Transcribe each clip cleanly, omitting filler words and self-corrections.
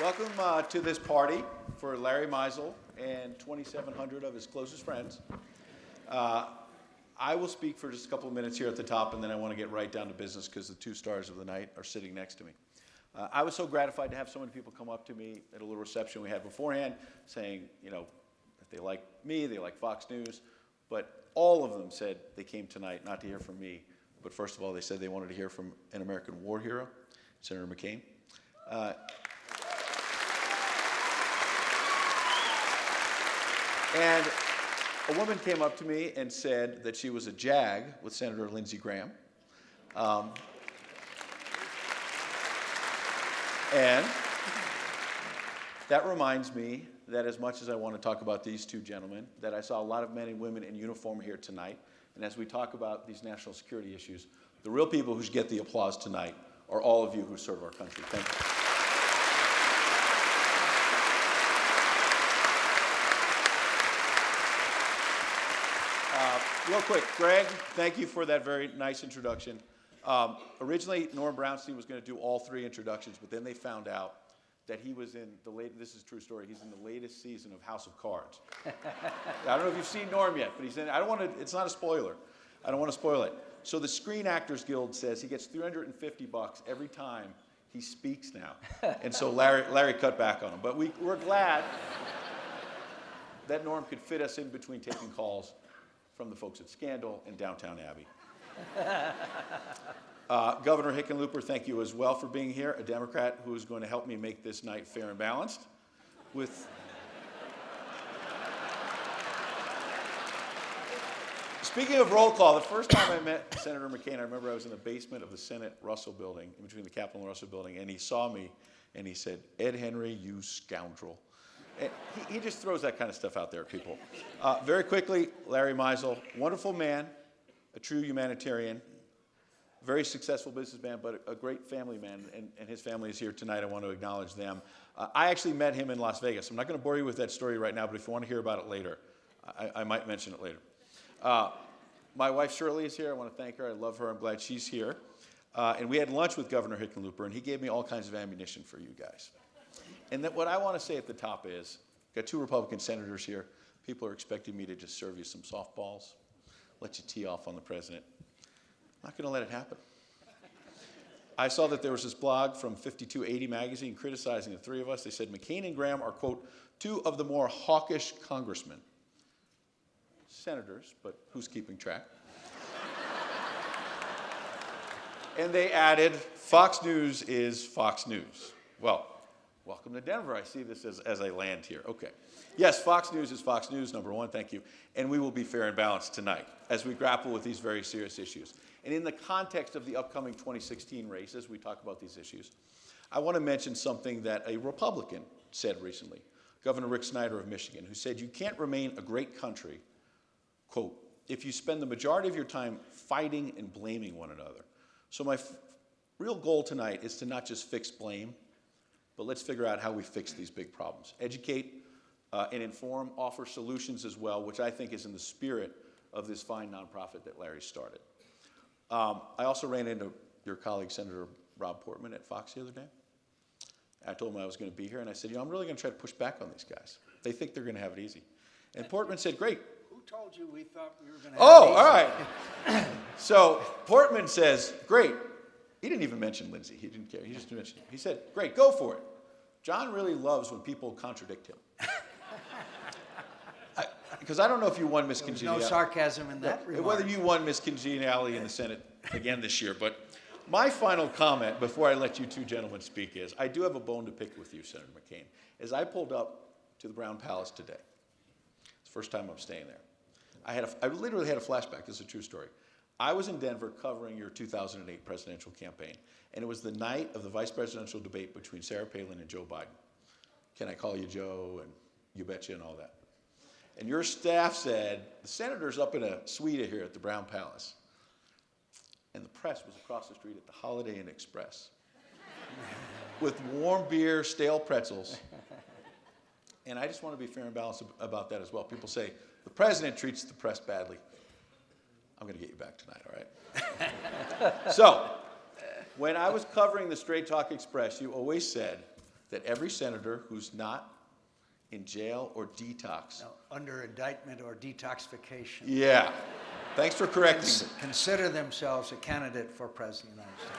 Welcome to this party for Larry Meisel and 2,700 of his closest friends. I will speak for just a couple of minutes here at the top, and then I want to get right down to business because the two stars of the night are sitting next to me. I was so gratified to have so many people come up to me at a little reception we had beforehand saying, you know, that they like me, they like Fox News, but all of them said they came tonight not to hear from me, but first of all, they said they wanted to hear from an American war hero, Senator McCain. And a woman came up to me and said that she was a JAG with Senator Lindsey Graham. And that reminds me that as much as I want to talk about these two gentlemen, that I saw a lot of men and women in uniform here tonight. And as we talk about these national security issues, the real people who should get the applause tonight are all of you who serve our country. Thank you. Real quick, Greg, thank you for that very nice introduction. Originally, Norm Brownstein was going to do all three introductions, but then they found out that he was in the latest, this is a true story, he's in the latest season of House of Cards. I don't know if you've seen Norm yet, but he's in, I don't want to, it's not a spoiler. I don't want to spoil it. So the Screen Actors Guild says he gets $350 every time he speaks now. And so Larry cut back on him. But we're glad that Norm could fit us in between taking calls from the folks at Scandal and Downtown Abbey. Governor Hickenlooper, thank you as well for being here, a Democrat who is going to help me make this night fair and balanced. Speaking of roll call, the first time I met Senator McCain, I remember I was in the basement of the Senate Russell Building, in between the Capitol and Russell Building, and he saw me and he said, "Ed Henry, you scoundrel." And he just throws that kind of stuff out there at people. Very quickly, Larry Meisel, wonderful man, a true humanitarian, very successful businessman, but a great family man, and his family is here tonight. I want to acknowledge them. I actually met him in Las Vegas. I'm not going to bore you with that story right now, but if you want to hear about it later, I might mention it later. My wife Shirley is here. I want to thank her. I love her. I'm glad she's here. And we had lunch with Governor Hickenlooper, and he gave me all kinds of ammunition for you guys. And that what I want to say at the top is, got two Republican senators here. People are expecting me to just serve you some softballs, let you tee off on the president. I'm not going to let it happen. I saw that there was this blog from 5280 magazine criticizing the three of us. They said McCain and Graham are, quote, two of the more hawkish congressmen. Senators, but who's keeping track? And they added, Fox News is Fox News. Well, welcome to Denver. I see this as I land here. Okay. Yes, Fox News is Fox News, number one, thank you. And we will be fair and balanced tonight as we grapple with these very serious issues. And in the context of the upcoming 2016 race, as we talk about these issues, I want to mention something that a Republican said recently, Governor Rick Snyder of Michigan, who said, you can't remain a great country, quote, if you spend the majority of your time fighting and blaming one another. So my real goal tonight is to not just fix blame, but let's figure out how we fix these big problems. Educate and inform, offer solutions as well, which I think is in the spirit of this fine nonprofit that Larry started. I also ran into your colleague, Senator Rob Portman at Fox the other day. I told him I was going to be here, and I said, you know, I'm really going to try to push back on these guys. They think they're going to have it easy. And Portman said, great. Who told you we thought we were going to have it easy? All right. So Portman says, great. He didn't even mention Lindsey. He didn't care. He just mentioned him. He said, great, go for it. John really loves when people contradict him. Because I don't know if you won Miss Congeniality. No sarcasm in that remark. Whether you won Miss Congeniality in the Senate again this year. But my final comment before I let you two gentlemen speak is, I do have a bone to pick with you, Senator McCain. As I pulled up to the Brown Palace today, it's the first time I'm staying there, I literally had a flashback. This is a true story. I was in Denver covering your 2008 presidential campaign, and it was the night of the vice presidential debate between Sarah Palin and Joe Biden. Can I call you Joe, and you betcha, and all that. And your staff said, the senator's up in a suite here at the Brown Palace. And the press was across the street at the Holiday Inn Express with warm beer, stale pretzels. And I just want to be fair and balanced about that as well. People say, the president treats the press badly. I'm going to get you back tonight, all right? So, when I was covering the Straight Talk Express, you always said that every senator who's not in jail or detox. No, under indictment or detoxification. Yeah. Thanks for correcting me. Consider themselves a candidate for President of the United States.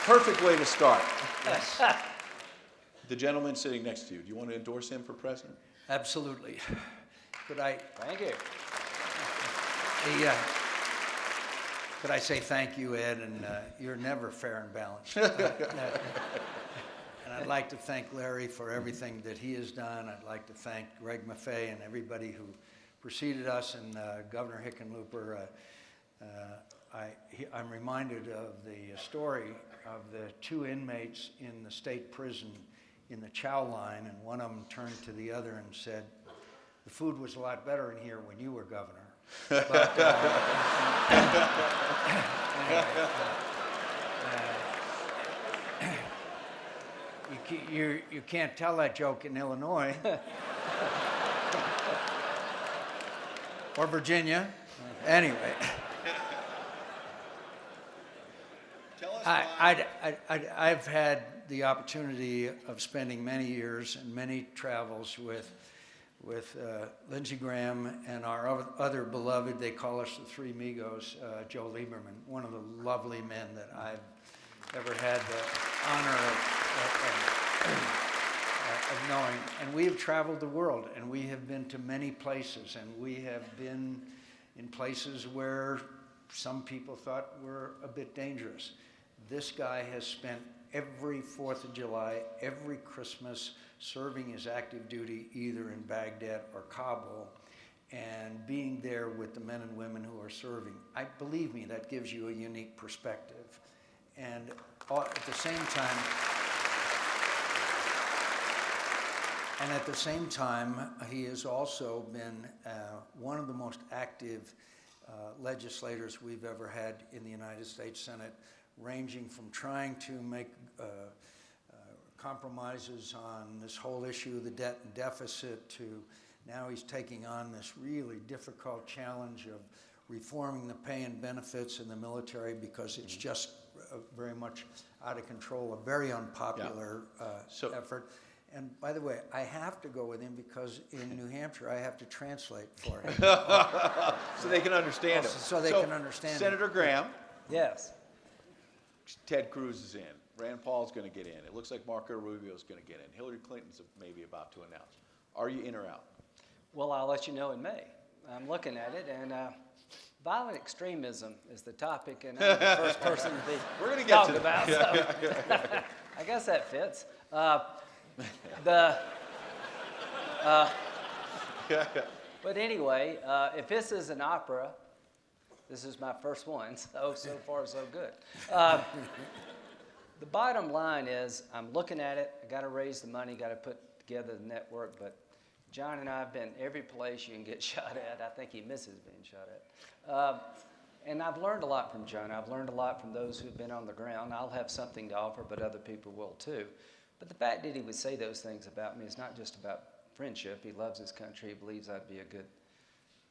Perfect way to start. Yes. The gentleman sitting next to you, do you want to endorse him for president? Absolutely. Could I Thank you. could I say thank you, Ed? And you're never fair and balanced. And I'd like to thank Larry for everything that he has done. I'd like to thank Greg Maffei and everybody who preceded us, and Governor Hickenlooper. I'm reminded of the story of the two inmates in the state prison in the chow line, and one of them turned to the other and said, "The food was a lot better in here when you were governor." But, you can't tell that joke in Illinois or Virginia. Anyway. Tell us I've had the opportunity of spending many years and many travels with Lindsey Graham and our other beloved, they call us the Three Amigos, Joe Lieberman, one of the lovely men that I've ever had the honor of knowing. And we have traveled the world, and we have been to many places, and we have been in places where some people thought were a bit dangerous. This guy has spent every 4th of July, every Christmas, serving his active duty either in Baghdad or Kabul, and being there with the men and women who are serving. Believe me, that gives you a unique perspective. And at the same time, he has also been one of the most active legislators we've ever had in the United States Senate, ranging from trying to make compromises on this whole issue of the debt and deficit to now he's taking on this really difficult challenge of reforming the pay and benefits in the military because it's just very much out of control, a very unpopular effort. And by the way, I have to go with him because in New Hampshire I have to translate for him. so they can understand him. So they can understand him. Senator Graham. Yes. Ted Cruz is in. Rand Paul's going to get in. It looks like Marco Rubio's going to get in. Hillary Clinton's maybe about to announce. Are you in or out? Well, I'll let you know in May. I'm looking at it, and violent extremism is the topic, and I'm the first person to be We're going to get talked to about. So I guess that fits. But anyway, if this is an opera, this is my first one, so far so good. The bottom line is I'm looking at it, I got to raise the money, got to put together the network, but John and I have been every place you can get shot at. I think he misses being shot at. And I've learned a lot from John. I've learned a lot from those who've been on the ground. I'll have something to offer, but other people will too. But the fact that he would say those things about me is not just about friendship. He loves his country. He believes I'd be a good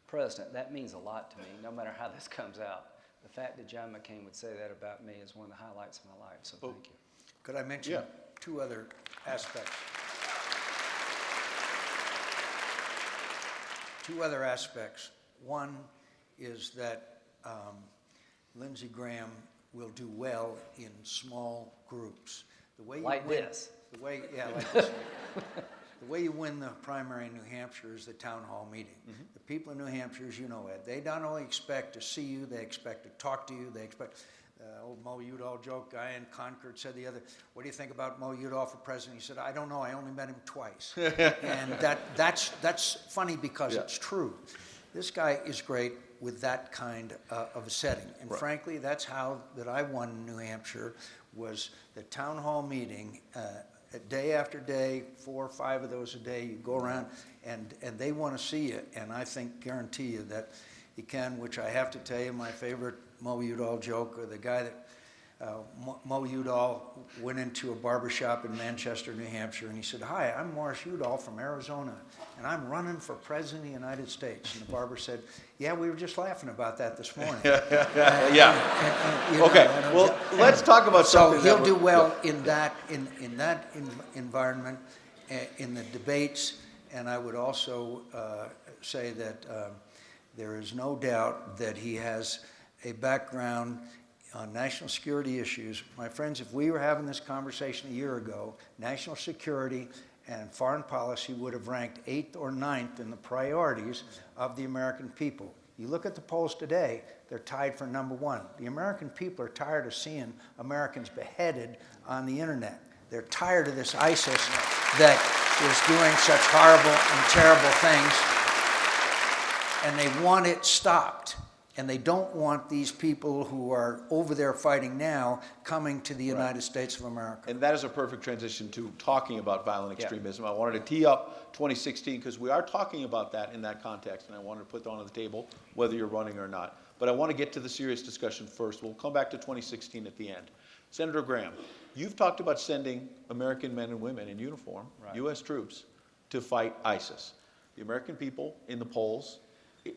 president. That means a lot to me, no matter how this comes out. The fact that John McCain would say that about me is one of the highlights of my life, so thank you. Could I mention two other aspects? Two other aspects. One is that Lindsey Graham will do well in small groups. The way like this. The way, like this. The way you win the primary in New Hampshire is the town hall meeting. Mm-hmm. The people in New Hampshire, as you know, Ed, they not only expect to see you, they expect to talk to you, they expect, old Mo Udall joke, guy in Concord said the other, what do you think about Mo Udall for president? He said, I don't know, I only met him twice. And that's funny because it's true. This guy is great with that kind of a setting. And frankly, that's how that I won New Hampshire, was the town hall meeting, day after day, 4 or 5 of those a day, you go around and they want to see you. And I guarantee you that he can, which I have to tell you, my favorite Mo Udall joke, or the guy that Mo Udall went into a barbershop in Manchester, New Hampshire, and he said, "Hi, I'm Morris Udall from Arizona, and I'm running for President of the United States." And the barber said, "Yeah, we were just laughing about that this morning." Okay, well, let's talk about something. So he'll do well in that environment, in the debates, and I would also say that there is no doubt that he has a background on national security issues. My friends, if we were having this conversation a year ago, national security and foreign policy would have ranked 8th or 9th in the priorities of the American people. You look at the polls today, they're tied for number 1. The American people are tired of seeing Americans beheaded on the internet. They're tired of this ISIS that is doing such horrible and terrible things, and they want it stopped. And they don't want these people who are over there fighting now coming to the United States of America. And that is a perfect transition to talking about violent extremism. I wanted to tee up 2016 because we are talking about that in that context, and I wanted to put that on the table, whether you're running or not. But I want to get to the serious discussion first. We'll come back to 2016 at the end. Senator Graham, you've talked about sending American men and women in uniform, U.S. troops, to fight ISIS. The American people in the polls,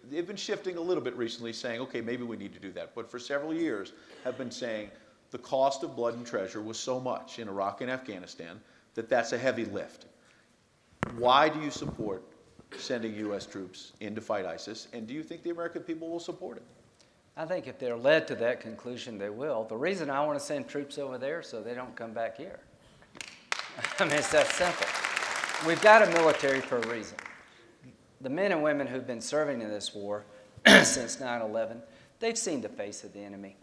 they've been shifting a little bit recently, saying, okay, maybe we need to do that. But for several years have been saying the cost of blood and treasure was so much in Iraq and Afghanistan that that's a heavy lift. Why do you support sending U.S. troops in to fight ISIS? And do you think the American people will support it? I think if they're led to that conclusion, they will. The reason I want to send troops over there so they don't come back here. I mean, it's that simple. We've got a military for a reason. The men and women who've been serving in this war since 9/11, they've seen the face of the enemy.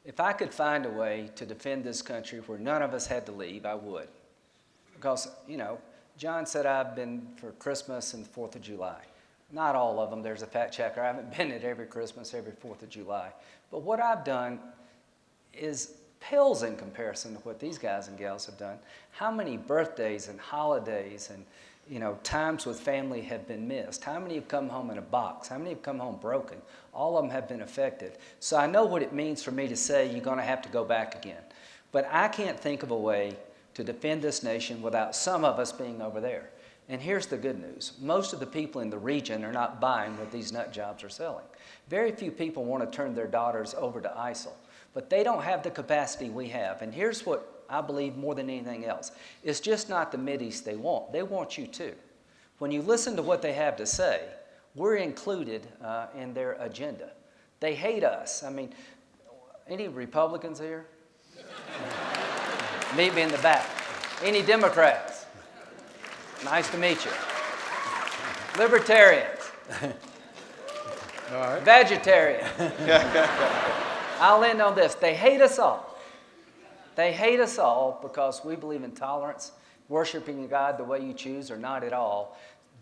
If I could find a way to defend this country where none of us had to leave, I would. Because, you know, John said I've been for Christmas and 4th of July. Not all of them. There's a fact checker. I haven't been at every Christmas, every 4th of July. But what I've done is pales in comparison to what these guys and gals have done. How many birthdays and holidays and times with family have been missed? How many have come home in a box? How many have come home broken? All of them have been affected. So I know what it means for me to say you're going to have to go back again. But I can't think of a way to defend this nation without some of us being over there. And here's the good news. Most of the people in the region are not buying what these nut jobs are selling. Very few people want to turn their daughters over to ISIL. But they don't have the capacity we have. And here's what I believe more than anything else. It's just not the Mideast they want. They want you too. When you listen to what they have to say, we're included in their agenda. They hate us. I mean, any Republicans here? Meet me in the back. Any Democrats? Nice to meet you. Libertarians? All right. Vegetarians? I'll end on this. They hate us all. They hate us all because we believe in tolerance, worshiping God the way you choose or not at all.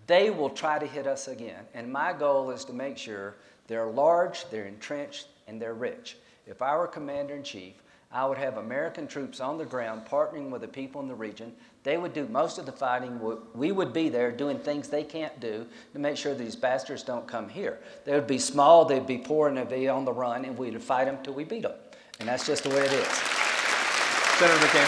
They will try to hit us again. And my goal is to make sure they're large, they're entrenched, and they're rich. If I were commander-in-chief, I would have American troops on the ground partnering with the people in the region. They would do most of the fighting. We would be there doing things they can't do to make sure these bastards don't come here. They would be small, they'd be poor, and they'd be on the run, and we'd fight them till we beat them. And that's just the way it is. Senator McCain,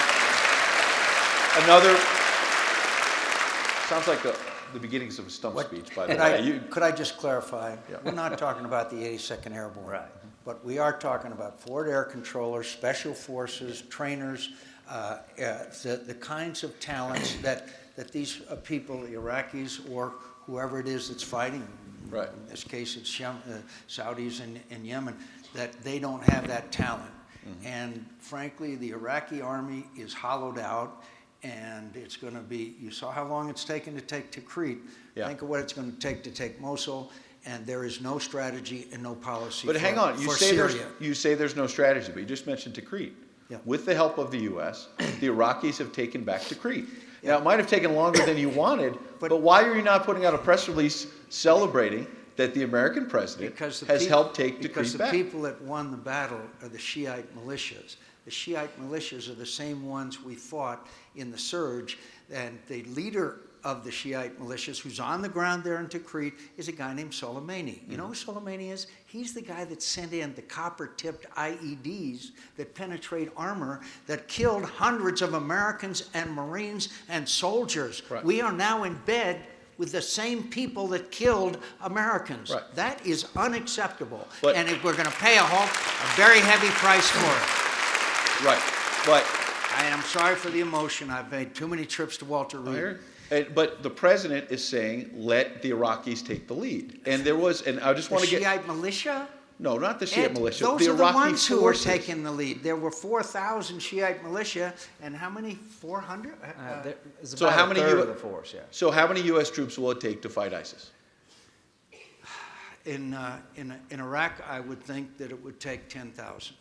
sounds like the beginnings of a stump speech, by the way. Could I just clarify? Yeah. We're not talking about the 82nd Airborne. Right. But we are talking about forward air controllers, special forces, trainers, the kinds of talents that these people, the Iraqis or whoever it is that's fighting, Right. in this case it's Saudis in Yemen, that they don't have that talent. Mm-hmm. And frankly, the Iraqi army is hollowed out, and it's going to be, you saw how long it's taken to take Tikrit. Yeah. Think of what it's going to take to take Mosul, and there is no strategy and no policy But hang on, you say there's no strategy, but you just mentioned Tikrit. Yeah. With the help of the U.S., the Iraqis have taken back Tikrit. Yeah. Now, it might have taken longer than you wanted, but why are you not putting out a press release celebrating that the American president has helped take Tikrit back? Because the people that won the battle are the Shiite militias. The Shiite militias are the same ones we fought in the surge, and the leader of the Shiite militias, who's on the ground there in Tikrit, is a guy named Soleimani. You know who Soleimani is? He's the guy that sent in the copper-tipped IEDs that penetrate armor that killed hundreds of Americans and Marines and soldiers. Right. We are now in bed with the same people that killed Americans. Right. That is unacceptable. But- and if we're going to pay a very heavy price for it. Right. But I am sorry for the emotion. I've made too many trips to Walter Reed. but the president is saying, let the Iraqis take the lead. And there was, and I just The want to get, Shiite militia? no, not the Shiite Ed, militia, those the are the Iraqi ones who were forces. taking the lead. There were 4,000 Shiite militia, and how many? 400? It's So about how a many third U- of the force, yeah. So how many U.S. troops will it take to fight ISIS? In Iraq, I would think that it would take 10,000.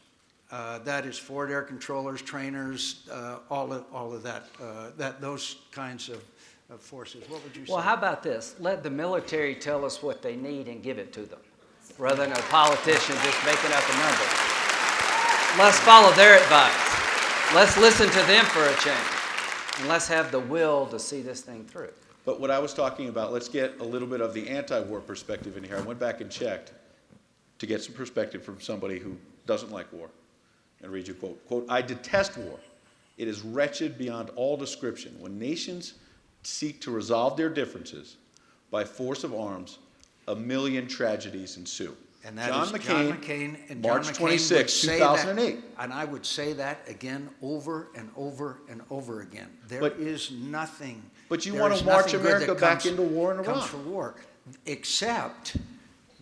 That is forward air controllers, trainers, all of that, those kinds of forces. What would you say? Well, how about this? Let the military tell us what they need and give it to them, rather than a politician just making up a number. Let's follow their advice. Let's listen to them for a change. And let's have the will to see this thing through. But what I was talking about, let's get a little bit of the anti-war perspective in here. I went back and checked to get some perspective from somebody who doesn't like war. And read you a quote. Quote, I detest war. It is wretched beyond all description. When nations seek to resolve their differences by force of arms, a million tragedies ensue. And that John is McCain, John McCain, and March John McCain 26, would say 2008. that, and I would say that again over and over and over again. There But- is nothing. But you there want is to march nothing good America that back comes- into war in comes Iraq. for war, except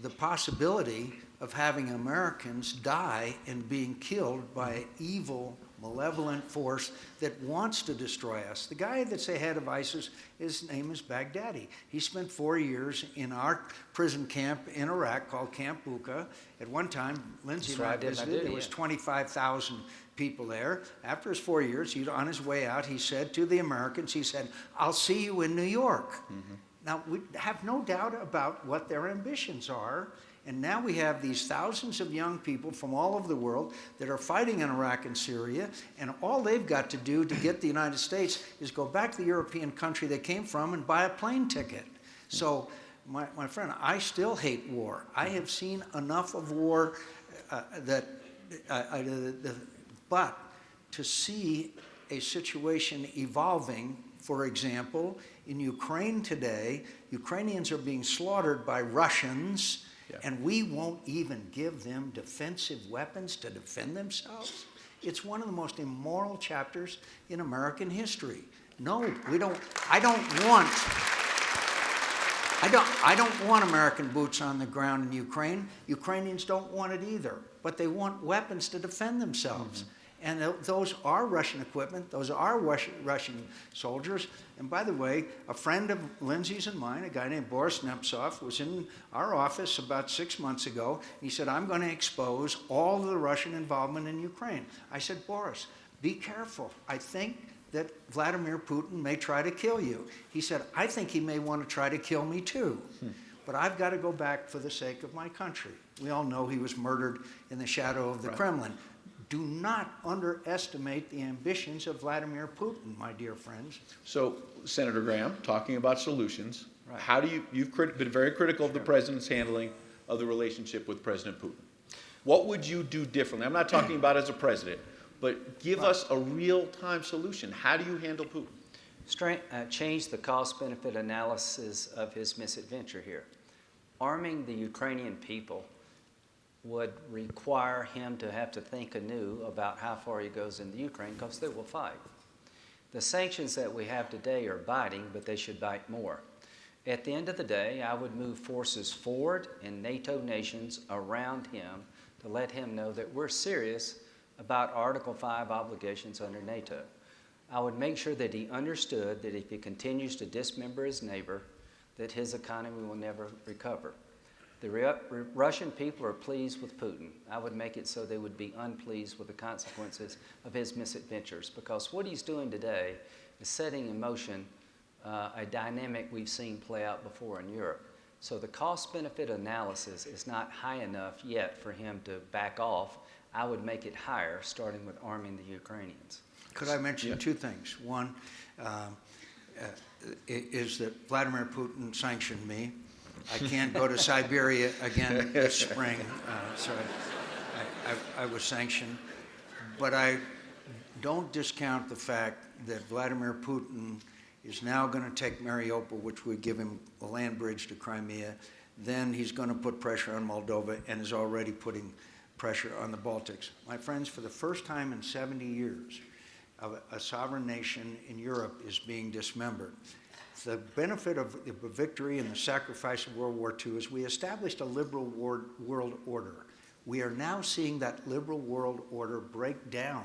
the possibility of having Americans die and being killed by an evil, malevolent force that wants to destroy us. The guy that's the head of ISIS, his name is Baghdadi. He spent 4 years in our prison camp in Iraq called Camp Bucca. At one time, Lindsey and I visited, there was 25,000 people there. After his 4 years, on his way out, he said to the Americans, he said, I'll see you in New York. Now, we have no doubt about what their ambitions are. And now we have these thousands of young people from all over the world that are fighting in Iraq and Syria, and all they've got to do to get the United States is go back to the European country they came from and buy a plane ticket. So, my friend, I still hate war. I have seen enough of war but to see a situation evolving, for example, in Ukraine today, Ukrainians are being slaughtered by Russians. Yeah. And we won't even give them defensive weapons to defend themselves. It's one of the most immoral chapters in American history. No, we don't. I don't want American boots on the ground in Ukraine. Ukrainians don't want it either. But they want weapons to defend themselves. And those are Russian equipment. Those are Russian soldiers. And by the way, a friend of Lindsey's and mine, a guy named Boris Nemtsov, was in our office about 6 months ago. He said, I'm going to expose all of the Russian involvement in Ukraine. I said, Boris, be careful. I think that Vladimir Putin may try to kill you. He said, I think he may want to try to kill me too. But I've got to go back for the sake of my country. We all know he was murdered in the shadow of the Kremlin. Do not underestimate the ambitions of Vladimir Putin, my dear friends. So, Senator Graham, talking about solutions, how do you've been very critical of the president's handling of the relationship with President Putin. What would you do differently? I'm not talking about as a president, but give us a real-time solution. How do you handle Putin? Change the cost-benefit analysis of his misadventure here. Arming the Ukrainian people would require him to have to think anew about how far he goes into Ukraine, because they will fight. The sanctions that we have today are biting, but they should bite more. At the end of the day, I would move forces forward in NATO nations around him to let him know that we're serious about Article 5 obligations under NATO. I would make sure that he understood that if he continues to dismember his neighbor, that his economy will never recover. The Russian people are pleased with Putin. I would make it so they would be unpleased with the consequences of his misadventures, because what he's doing today is setting in motion a dynamic we've seen play out before in Europe. So the cost-benefit analysis is not high enough yet for him to back off. I would make it higher, starting with arming the Ukrainians. Could I mention two things? One, is that Vladimir Putin sanctioned me. I can't go to Siberia again this spring, so I was sanctioned. But I don't discount the fact that Vladimir Putin is now going to take Mariupol, which would give him a land bridge to Crimea. Then he's going to put pressure on Moldova and is already putting pressure on the Baltics. My friends, for the first time in 70 years, a sovereign nation in Europe is being dismembered. The benefit of the victory and the sacrifice of World War II is we established a liberal world order. We are now seeing that liberal world order break down,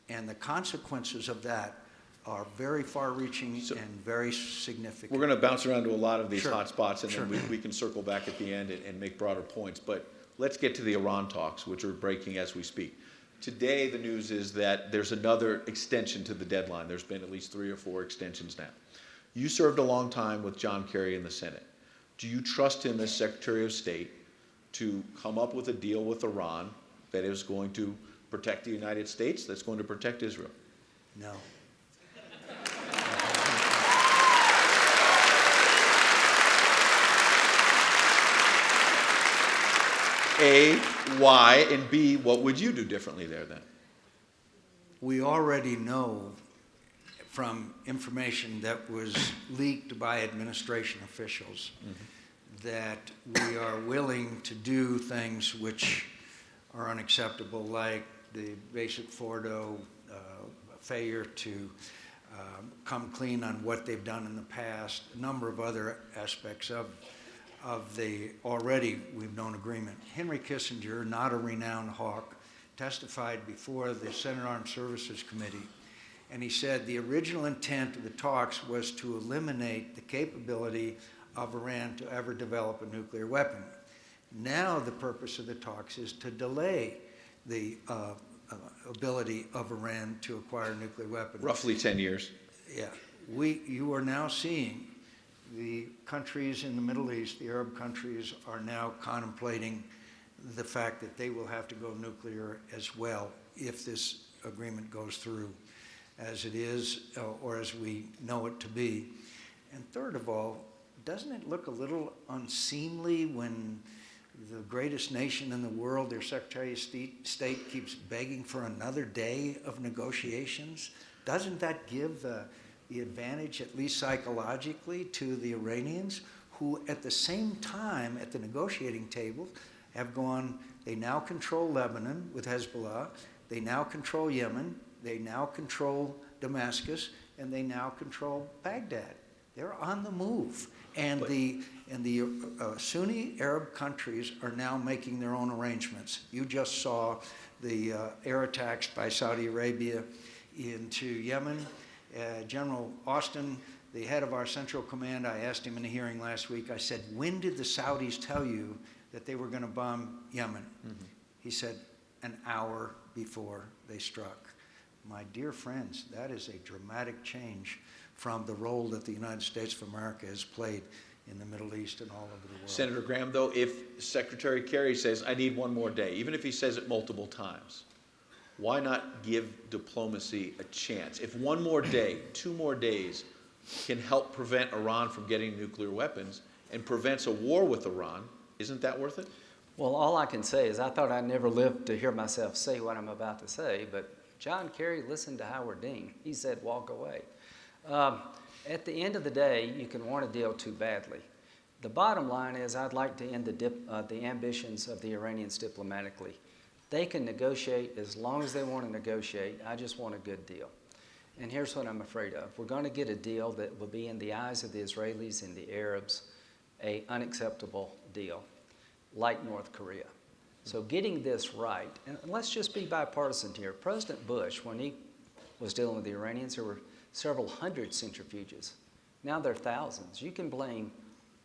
and the consequences of that are very far-reaching and very significant. We're going to bounce around to a lot of these Sure. hot spots, and Sure. then we can circle back at the end and make broader points. But let's get to the Iran talks, which are breaking as we speak. Today, the news is that there's another extension to the deadline. There's been at least 3 or 4 extensions now. You served a long time with John Kerry in the Senate. Do you trust him as Secretary of State to come up with a deal with Iran that is going to protect the United States, that's going to protect Israel? No. A, why, and B, what would you do differently there then? We already know from information that was leaked by administration officials that we are willing to do things which are unacceptable, like the basic Fordo failure to come clean on what they've done in the past, a number of other aspects of the already we've known agreement. Henry Kissinger, not a renowned hawk, testified before the Senate Armed Services Committee, and he said the original intent of the talks was to eliminate the capability of Iran to ever develop a nuclear weapon. Now the purpose of the talks is to delay the ability of Iran to acquire a nuclear weapon. Roughly 10 years. Yeah, you are now seeing the countries in the Middle East, the Arab countries, are now contemplating the fact that they will have to go nuclear as well if this agreement goes through as it is or as we know it to be. And third of all, doesn't it look a little unseemly when the greatest nation in the world, their Secretary of State, keeps begging for another day of negotiations? Doesn't that give the advantage, at least psychologically, to the Iranians, who at the same time at the negotiating table have gone, they now control Lebanon with Hezbollah, they now control Yemen, they now control Damascus, and they now control Baghdad. They're on the move. And the Sunni Arab countries are now making their own arrangements. You just saw the air attacks by Saudi Arabia into Yemen. General Austin, the head of our Central Command, I asked him in a hearing last week, I said, when did the Saudis tell you that they were going to bomb Yemen? Mm-hmm. He said, an hour before they struck. My dear friends, that is a dramatic change from the role that the United States of America has played in the Middle East and all over the world. Senator Graham, though, if Secretary Kerry says, I need one more day, even if he says it multiple times, why not give diplomacy a chance? If one more day, 2 more days, can help prevent Iran from getting nuclear weapons and prevents a war with Iran, isn't that worth it? Well, all I can say is I thought I'd never live to hear myself say what I'm about to say, but John Kerry listened to Howard Dean. He said, walk away. At the end of the day, you can want a deal too badly. The bottom line is I'd like to end the ambitions of the Iranians diplomatically. They can negotiate as long as they want to negotiate. I just want a good deal. And here's what I'm afraid of. We're going to get a deal that will be, in the eyes of the Israelis and the Arabs, an unacceptable deal, like North Korea. So getting this right, and let's just be bipartisan here. President Bush, when he was dealing with the Iranians, there were several hundred centrifuges. Now there are thousands. You can blame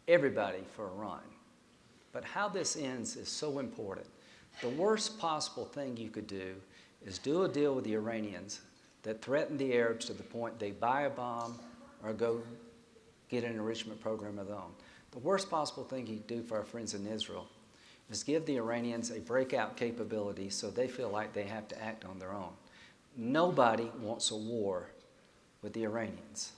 everybody for Iran. But how this ends is so important. The worst possible thing you could do is do a deal with the Iranians that threaten the Arabs to the point they buy a bomb or go get an enrichment program of their own. The worst possible thing you could do for our friends in Israel is give the Iranians a breakout capability so they feel like they have to act on their own. Nobody wants a war with the Iranians.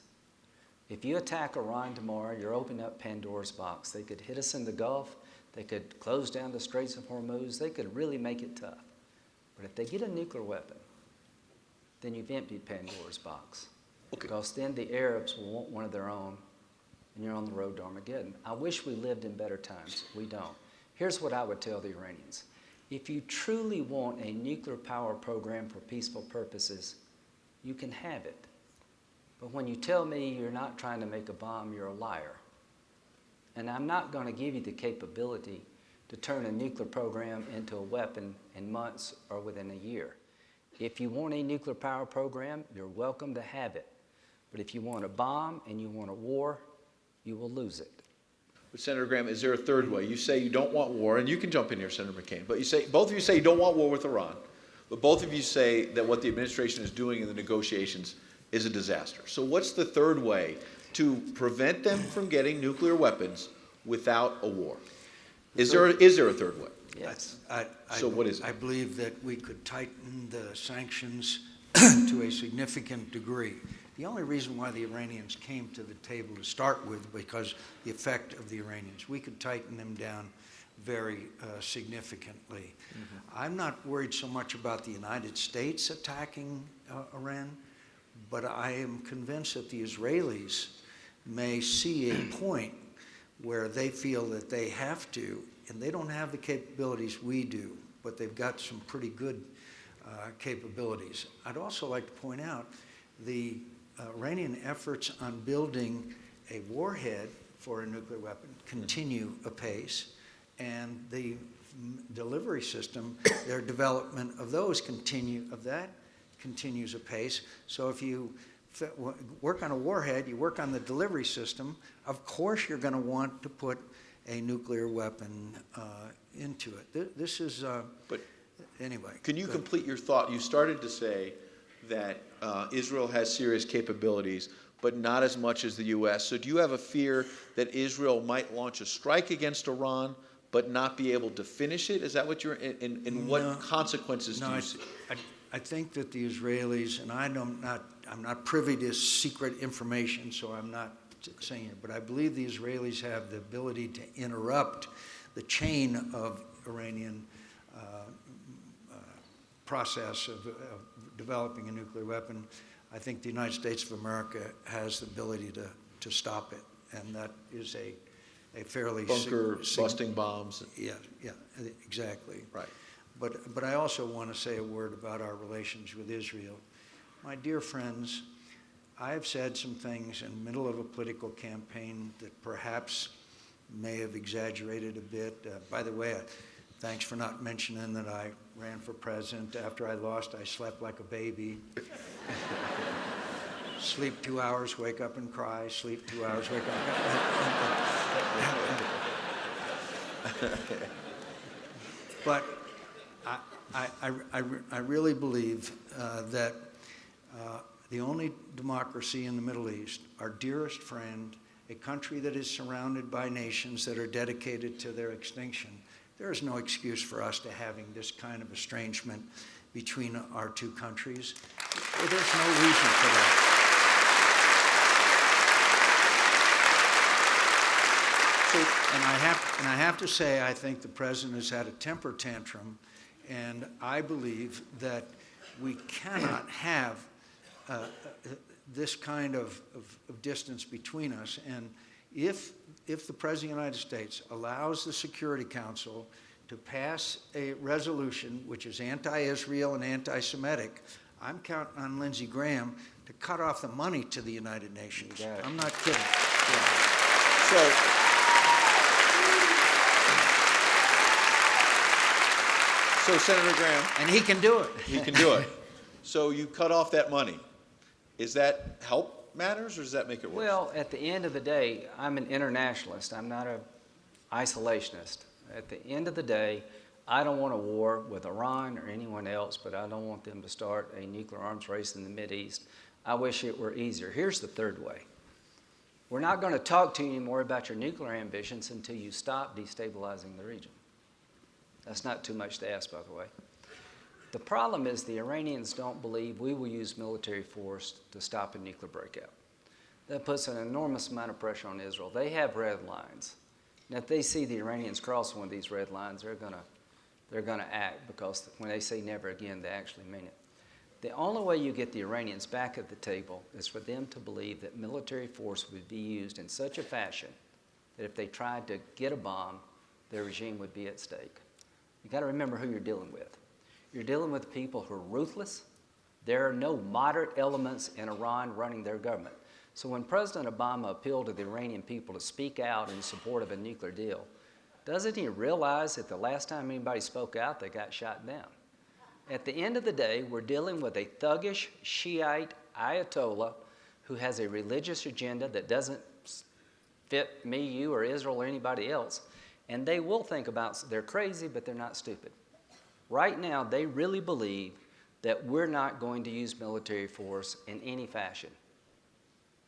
If you attack Iran tomorrow, you're opening up Pandora's box. They could hit us in the Gulf. They could close down the Straits of Hormuz. They could really make it tough. But if they get a nuclear weapon, then you've emptied Pandora's box. Okay. Because then the Arabs will want one of their own, and you're on the road to Armageddon. I wish we lived in better times. We don't. Here's what I would tell the Iranians. If you truly want a nuclear power program for peaceful purposes, you can have it. But when you tell me you're not trying to make a bomb, you're a liar. And I'm not going to give you the capability to turn a nuclear program into a weapon in months or within a year. If you want a nuclear power program, you're welcome to have it. But if you want a bomb and you want a war, you will lose it. But Senator Graham, is there a third way? You say you don't want war, and you can jump in here, Senator McCain, but both of you say you don't want war with Iran, but both of you say that what the administration is doing in the negotiations is a disaster. So what's the third way to prevent them from getting nuclear weapons without a war? Is there a third way? Yes. So what is it? I believe that we could tighten the sanctions to a significant degree. The only reason why the Iranians came to the table to start with, because the effect of the Iranians, we could tighten them down very significantly. Mm-hmm. I'm not worried so much about the United States attacking Iran, but I am convinced that the Israelis may see a point where they feel that they have to, and they don't have the capabilities we do, but they've got some pretty good capabilities. I'd also like to point out the Iranian efforts on building a warhead for a nuclear weapon continue apace, and the delivery system, their development of those continues apace. So if you work on a warhead, you work on the delivery system, of course you're going to want to put a nuclear weapon into it. This is, But anyway. can you complete your thought? You started to say that Israel has serious capabilities, but not as much as the U.S. So do you have a fear that Israel might launch a strike against Iran, but not be able to finish it? Is that what you're, and what consequences do you see? I think that the Israelis, and I'm not privy to secret information, so I'm not saying it, but I believe the Israelis have the ability to interrupt the chain of Iranian process of developing a nuclear weapon. I think the United States of America has the ability to stop it, and that is a fairly Bunker busting bombs. Yeah, exactly. Right. But I also want to say a word about our relations with Israel. My dear friends, I have said some things in the middle of a political campaign that perhaps may have exaggerated a bit. By the way, thanks for not mentioning that I ran for president. After I lost, I slept like a baby. Sleep 2 hours, wake up and cry. Sleep 2 hours, wake up. But I really believe that the only democracy in the Middle East, our dearest friend, a country that is surrounded by nations that are dedicated to their extinction, there is no excuse for us to having this kind of estrangement between our two countries. There's no reason for that. And I have to say, I think the president has had a temper tantrum, and I believe that we cannot have this kind of distance between us. And if the President of the United States allows the Security Council to pass a resolution which is anti-Israel and anti-Semitic, I'm counting on Lindsey Graham to cut off the money to the United Nations. I'm not kidding. Yeah. So Senator Graham. And he can do it. He can do it. So you cut off that money. Is that help matters, or does that make it worse? Well, at the end of the day, I'm an internationalist. I'm not an isolationist. At the end of the day, I don't want a war with Iran or anyone else, but I don't want them to start a nuclear arms race in the Mideast. I wish it were easier. Here's the third way. We're not going to talk to you anymore about your nuclear ambitions until you stop destabilizing the region. That's not too much to ask, by the way. The problem is the Iranians don't believe we will use military force to stop a nuclear breakout. that puts an enormous amount of pressure on Israel. They have red lines. Now, if they see the Iranians cross one of these red lines, they're gonna act, because when they say never again, they actually mean it. The only way you get the Iranians back at the table is for them to believe that military force would be used in such a fashion that if they tried to get a bomb, their regime would be at stake. You got to remember who you're dealing with. You're dealing with people who are ruthless. There are no moderate elements in Iran running their government. So when President Obama appealed to the Iranian people to speak out in support of a nuclear deal, doesn't he realize that the last time anybody spoke out, they got shot down? At the end of the day, we're dealing with a thuggish Shiite Ayatollah who has a religious agenda that doesn't fit me, you, or Israel, or anybody else. And they will think about, they're crazy, but they're not stupid. Right now, they really believe that we're not going to use military force in any fashion.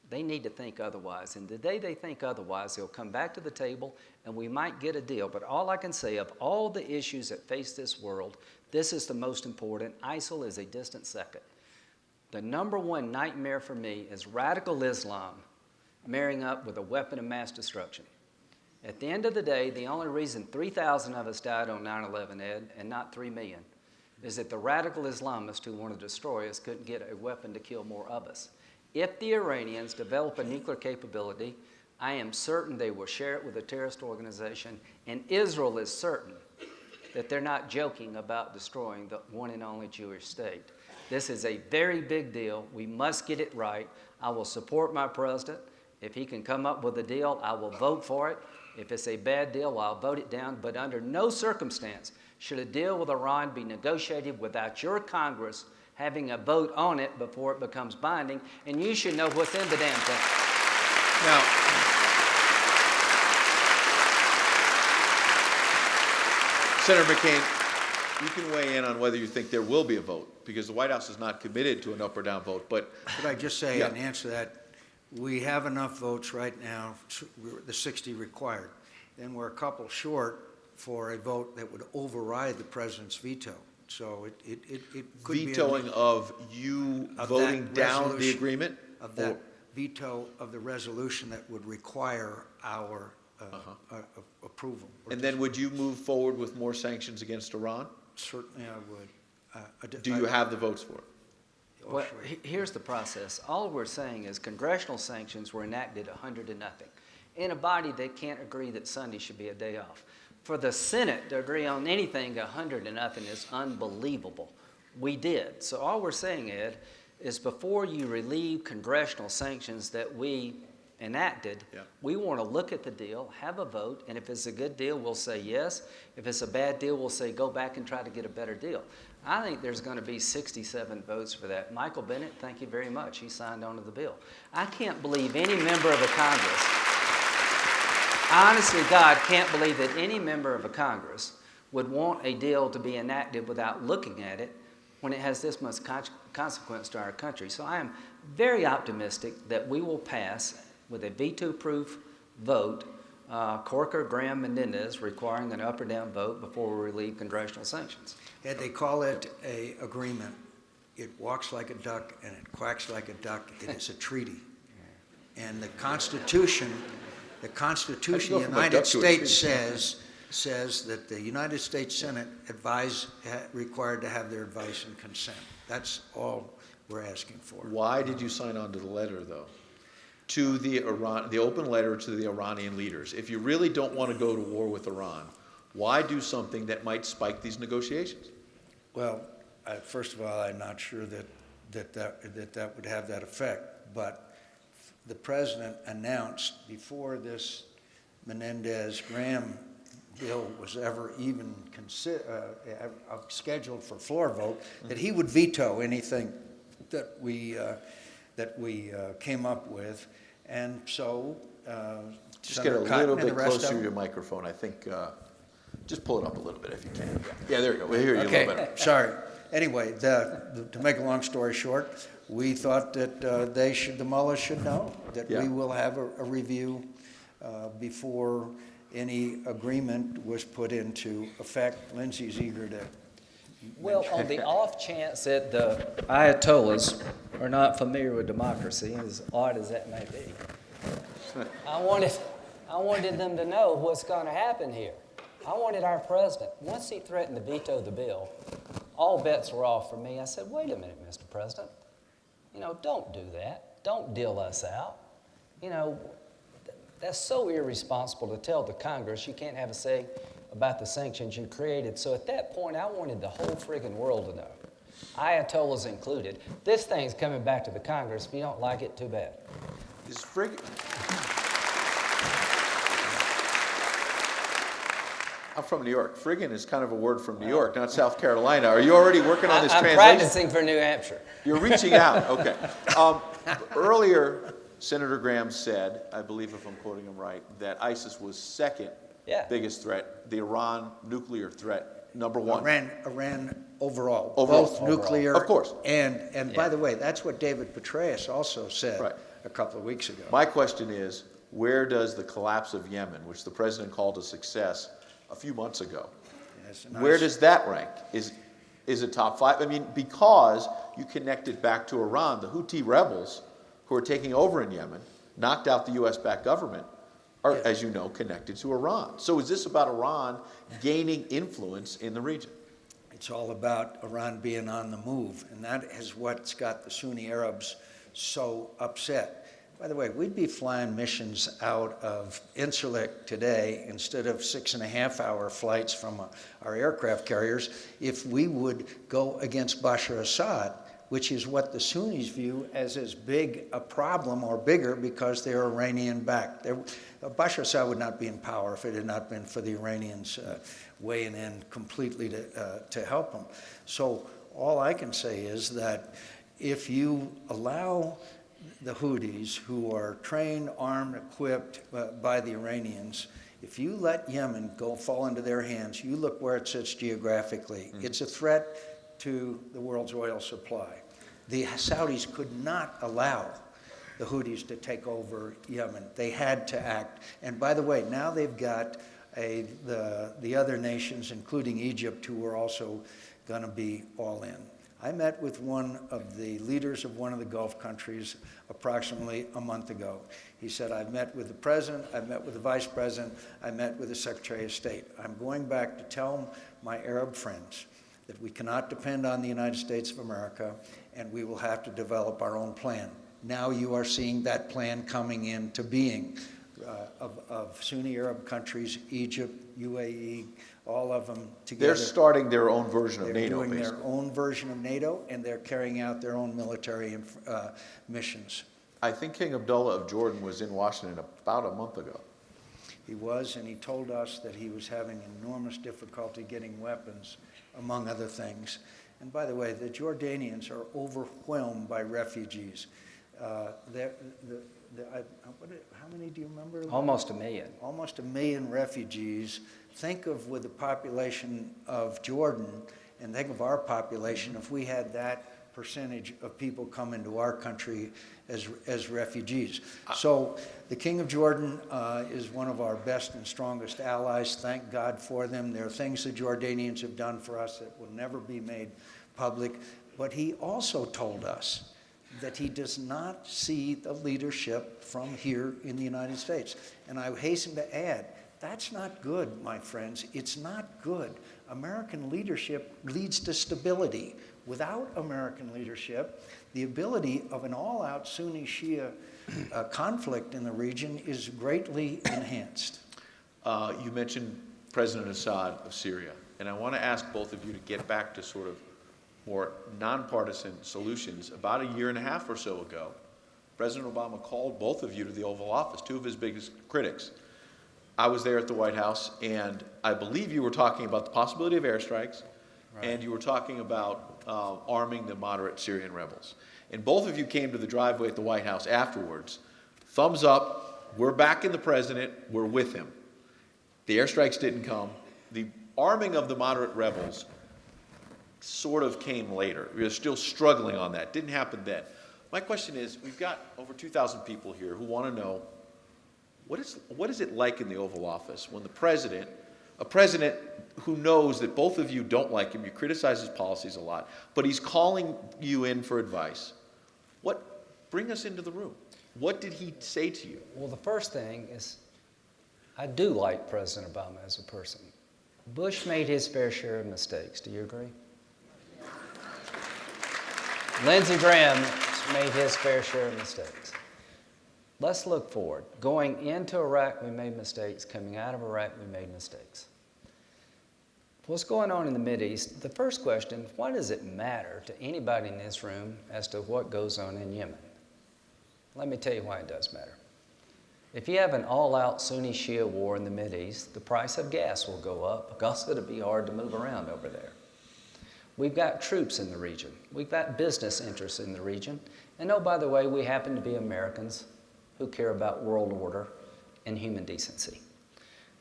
They need to think otherwise. And the day they think otherwise, they'll come back to the table and we might get a deal. But all I can say, of all the issues that face this world, this is the most important. ISIL is a distant second. The number one nightmare for me is radical Islam marrying up with a weapon of mass destruction. At the end of the day, the only reason 3,000 of us died on 9/11, Ed, and not 3 million, is that the radical Islamists who want to destroy us couldn't get a weapon to kill more of us. If the Iranians develop a nuclear capability, I am certain they will share it with a terrorist organization, and Israel is certain that they're not joking about destroying the one and only Jewish state. This is a very big deal. We must get it right. I will support my president. If he can come up with a deal, I will vote for it. If it's a bad deal, I'll vote it down. But under no circumstance should a deal with Iran be negotiated without your Congress having a vote on it before it becomes binding. And you should know what's in the damn thing. Now, Senator McCain, you can weigh in on whether you think there will be a vote, because the White House is not committed to an up or down vote. But Could I just say, Yeah. in answer to that, we have enough votes right now, the 60 required. Then we're a couple short for a vote that would override the president's veto. So it could be. vetoing of you Of voting that down the resolution. agreement? Of that veto of the resolution that would require our approval. And then would you move forward with more sanctions against Iran? Certainly I would. Do you have the votes for it? Well, here's the process. All we're saying is congressional sanctions were enacted 100-0 in a body that can't agree that Sunday should be a day off. For the Senate to agree on anything 100-0 is unbelievable. We did. So all we're saying, Ed, is before you relieve congressional sanctions that we enacted, we want to look at the deal, have a vote, and if it's a good deal, we'll say yes. If it's a bad deal, we'll say go back and try to get a better deal. I think there's going to be 67 votes for that. Michael Bennett, thank you very much. He signed on to the bill. I can't believe any member of a Congress, honestly, God, can't believe that any member of a Congress would want a deal to be enacted without looking at it when it has this much consequence to our country. So I am very optimistic that we will pass with a veto-proof vote, Corker, Graham, Menendez, requiring an up or down vote before we relieve congressional sanctions. Yeah, they call it a agreement. It walks like a duck and it quacks like a duck. It is a treaty. And the Constitution of the United States says that the United States Senate required to have their advice and consent. That's all we're asking for. Why did you sign on to the letter, though? To the open letter to the Iranian leaders. If you really don't want to go to war with Iran, why do something that might spike these negotiations? Well, first of all, I'm not sure that would have that effect. But the president announced before this Menendez-Graham bill was ever even scheduled for floor vote that he would veto anything that we came up with, and so just get a little bit closer to your microphone. I think just pull it up a little bit if you can. Yeah, there you go. We hear you a little better. Sorry. Anyway, to make a long story short, we thought that the mullahs should know that we will have a review before any agreement was put into effect. Lindsey's eager to. Well, on the off chance that the Ayatollahs are not familiar with democracy, as odd as that may be. I wanted them to know what's going to happen here. I wanted our president, once he threatened to veto the bill, all bets were off for me. I said, wait a minute, Mr. President. Don't do that. Don't deal us out. That's so irresponsible to tell the Congress you can't have a say about the sanctions you created. So at that point, I wanted the whole friggin' world to know, Ayatollahs included. This thing's coming back to the Congress. If you don't like it, too bad. Is friggin'... I'm from New York. Friggin' is kind of a word from New York, not South Carolina. Are you already working on this translation? I'm practicing for New Hampshire. You're reaching out, okay. Earlier, Senator Graham said, I believe if I'm quoting him right, that ISIS was second biggest threat, the Iran nuclear threat, number one. Iran overall. Both nuclear. Of course. And by the way, that's what David Petraeus also said a couple of weeks ago. My question is, where does the collapse of Yemen, which the president called a success a few months ago, where does that rank? Is it top 5? I mean, because you connect it back to Iran, the Houthi rebels who are taking over in Yemen, knocked out the U.S.-backed government, are, as you know, connected to Iran. So is this about Iran gaining influence in the region? It's all about Iran being on the move, and that is what's got the Sunni Arabs so upset. By the way, we'd be flying missions out of Incirlik today instead of 6.5-hour flights from our aircraft carriers if we would go against Bashar Assad, which is what the Sunnis view as big a problem or bigger because they're Iranian-backed. Bashar Assad would not be in power if it had not been for the Iranians weighing in completely to help him. So all I can say is that if you allow the Houthis, who are trained, armed, equipped by the Iranians, if you let Yemen fall into their hands, you look where it sits geographically. Mm-hmm. It's a threat to the world's oil supply. The Saudis could not allow the Houthis to take over Yemen. They had to act. And by the way, now they've got the other nations, including Egypt, who are also going to be all in. I met with one of the leaders of one of the Gulf countries approximately a month ago. He said, I've met with the president, I've met with the vice president, I met with the Secretary of State. I'm going back to tell my Arab friends that we cannot depend on the United States of America, and we will have to develop our own plan. Now you are seeing that plan coming into being of Sunni Arab countries, Egypt, UAE, all of them together. They're starting their own version of NATO, They're doing basically. their own version of NATO, and they're carrying out their own military missions. I think King Abdullah of Jordan was in Washington about a month ago. He was, and he told us that he was having enormous difficulty getting weapons, among other things. And by the way, the Jordanians are overwhelmed by refugees. How many do you remember? Almost 1 million. Almost 1 million refugees. Think of with the population of Jordan, and think of our population if we had that percentage of people come into our country as refugees. So the King of Jordan is one of our best and strongest allies. Thank God for them. There are things the Jordanians have done for us that will never be made public. But he also told us that he does not see the leadership from here in the United States. And I hasten to add, that's not good, my friends. It's not good. American leadership leads to stability. Without American leadership, the ability of an all-out Sunni-Shia conflict in the region is greatly enhanced. You mentioned President Assad of Syria, and I want to ask both of you to get back to sort of more nonpartisan solutions. About 1.5 years or so ago, President Obama called both of you to the Oval Office, two of his biggest critics. I was there at the White House, and I believe you were talking about the possibility of airstrikes, and you were talking about arming the moderate Syrian rebels. And both of you came to the driveway at the White House afterwards. Thumbs up, we're backing the president, we're with him. The airstrikes didn't come. The arming of the moderate rebels sort of came later. We were still struggling on that. Didn't happen then. My question is, we've got over 2,000 people here who want to know, what is it like in the Oval Office when the president, a president who knows that both of you don't like him, you criticize his policies a lot, but he's calling you in for advice. Bring us into the room. What did he say to you? Well, the first thing is, I do like President Obama as a person. Bush made his fair share of mistakes. Do you agree? Lindsey Graham made his fair share of mistakes. Let's look forward. Going into Iraq, we made mistakes. Coming out of Iraq, we made mistakes. What's going on in the Mideast? The first question, why does it matter to anybody in this room as to what goes on in Yemen? Let me tell you why it does matter. If you have an all-out Sunni-Shia war in the Mideast, the price of gas will go up because it'll be hard to move around over there. We've got troops in the region. We've got business interests in the region. And oh, by the way, we happen to be Americans who care about world order and human decency.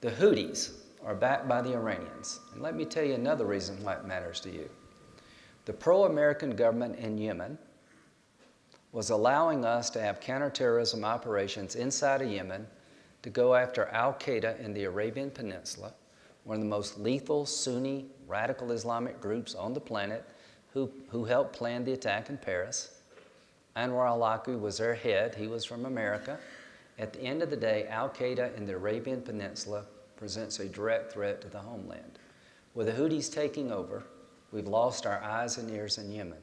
The Houthis are backed by the Iranians. And let me tell you another reason why it matters to you. The pro-American government in Yemen was allowing us to have counterterrorism operations inside of Yemen to go after al-Qaeda in the Arabian Peninsula, one of the most lethal Sunni radical Islamic groups on the planet who helped plan the attack in Paris. Anwar al-Awlaki was their head. He was from America. At the end of the day, al-Qaeda in the Arabian Peninsula presents a direct threat to the homeland. With the Houthis taking over, we've lost our eyes and ears in Yemen.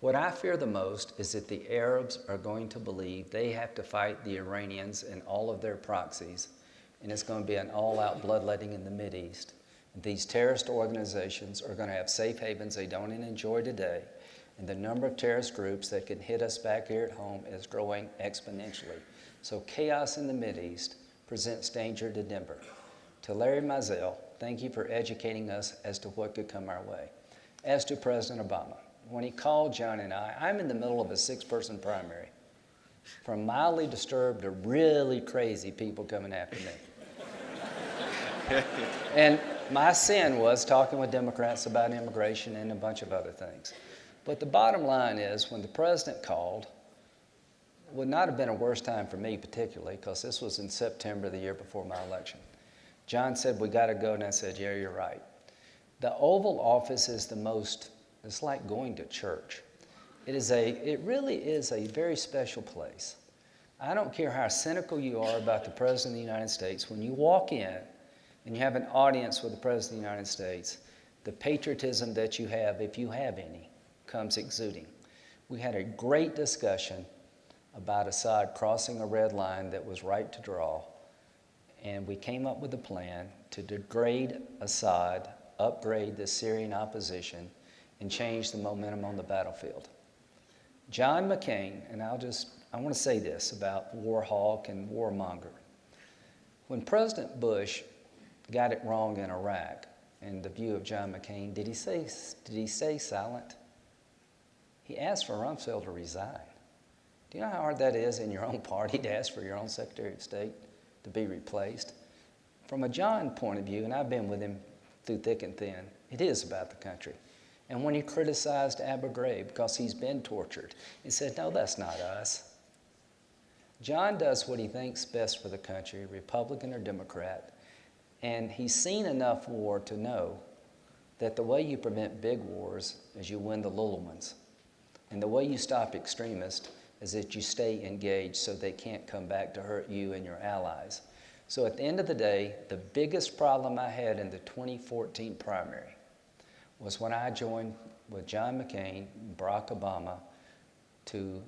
What I fear the most is that the Arabs are going to believe they have to fight the Iranians and all of their proxies, and it's going to be an all-out bloodletting in the Mideast. These terrorist organizations are going to have safe havens they don't even enjoy today, and the number of terrorist groups that can hit us back here at home is growing exponentially. So chaos in the Mideast presents danger to Denver. To Larry Mizell, thank you for educating us as to what could come our way. As to President Obama, when he called John and I'm in the middle of a 6-person primary, from mildly disturbed to really crazy people coming after me. And my sin was talking with Democrats about immigration and a bunch of other things. But the bottom line is, when the president called, would not have been a worse time for me particularly, because this was in September, the year before my election. John said, we got to go, and I said, yeah, you're right. The Oval Office is the most, it's like going to church. It really is a very special place. I don't care how cynical you are about the President of the United States, when you walk in and you have an audience with the President of the United States, the patriotism that you have, if you have any, comes exuding. We had a great discussion about Assad crossing a red line that was right to draw, and we came up with a plan to degrade Assad, upgrade the Syrian opposition, and change the momentum on the battlefield. John McCain, and I want to say this about war hawk and warmonger. When President Bush got it wrong in Iraq, in the view of John McCain, did he stay silent? He asked for Rumsfeld to resign. Do you know how hard that is in your own party to ask for your own Secretary of State to be replaced? From a John point of view, and I've been with him through thick and thin, it is about the country. And when he criticized Abu Ghraib because he's been tortured, he said, no, that's not us. John does what he thinks best for the country, Republican or Democrat, and he's seen enough war to know that the way you prevent big wars is you win the little ones. And the way you stop extremists is that you stay engaged so they can't come back to hurt you and your allies. So at the end of the day, the biggest problem I had in the 2014 primary was when I joined with John McCain and Barack Obama to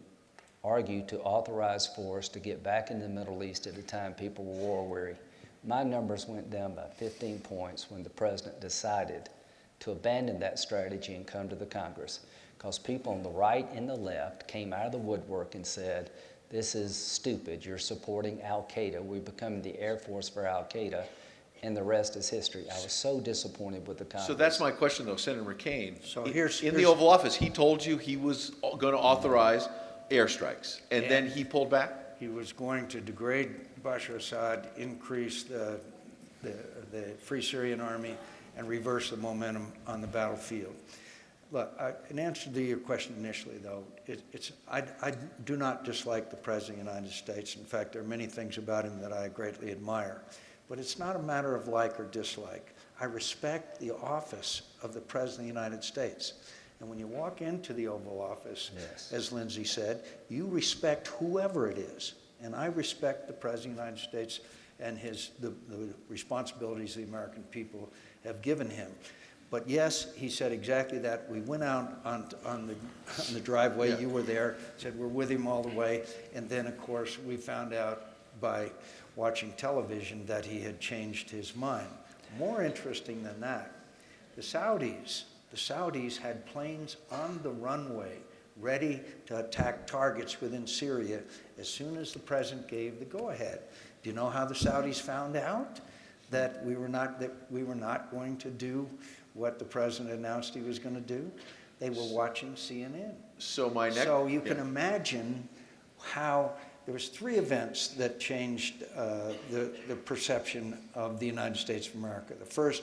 argue to authorize force to get back in the Middle East at a time people were war-weary. My numbers went down by 15 points when the president decided to abandon that strategy and come to the Congress, because people on the right and the left came out of the woodwork and said, this is stupid, you're supporting al-Qaeda, we've become the Air Force for al-Qaeda, and the rest is history. I was so disappointed with the Congress. So that's my question, though, Senator McCain. So in the Oval Office, he told you he was going to authorize airstrikes, and then he pulled back? He was going to degrade Bashar Assad, increase the Free Syrian Army, and reverse the momentum on the battlefield. Look, in answer to your question initially, though, I do not dislike the President of the United States. In fact, there are many things about him that I greatly admire. But it's not a matter of like or dislike. I respect the office of the President of the United States. And when you walk into the Oval Office, Yes. as Lindsey said, you respect whoever it is. And I respect the President of the United States and the responsibilities the American people have given him. But yes, he said exactly that. We went out on the driveway. Yeah. You were there. Said we're with him all the way. And then, of course, we found out by watching television that he had changed his mind. More interesting than that, the Saudis had planes on the runway ready to attack targets within Syria as soon as the president gave the go-ahead. Do you know how the Saudis found out that we were not going to do what the president announced he was going to do? They were watching CNN. So you can imagine how there was 3 events that changed the perception of the United States of America. The first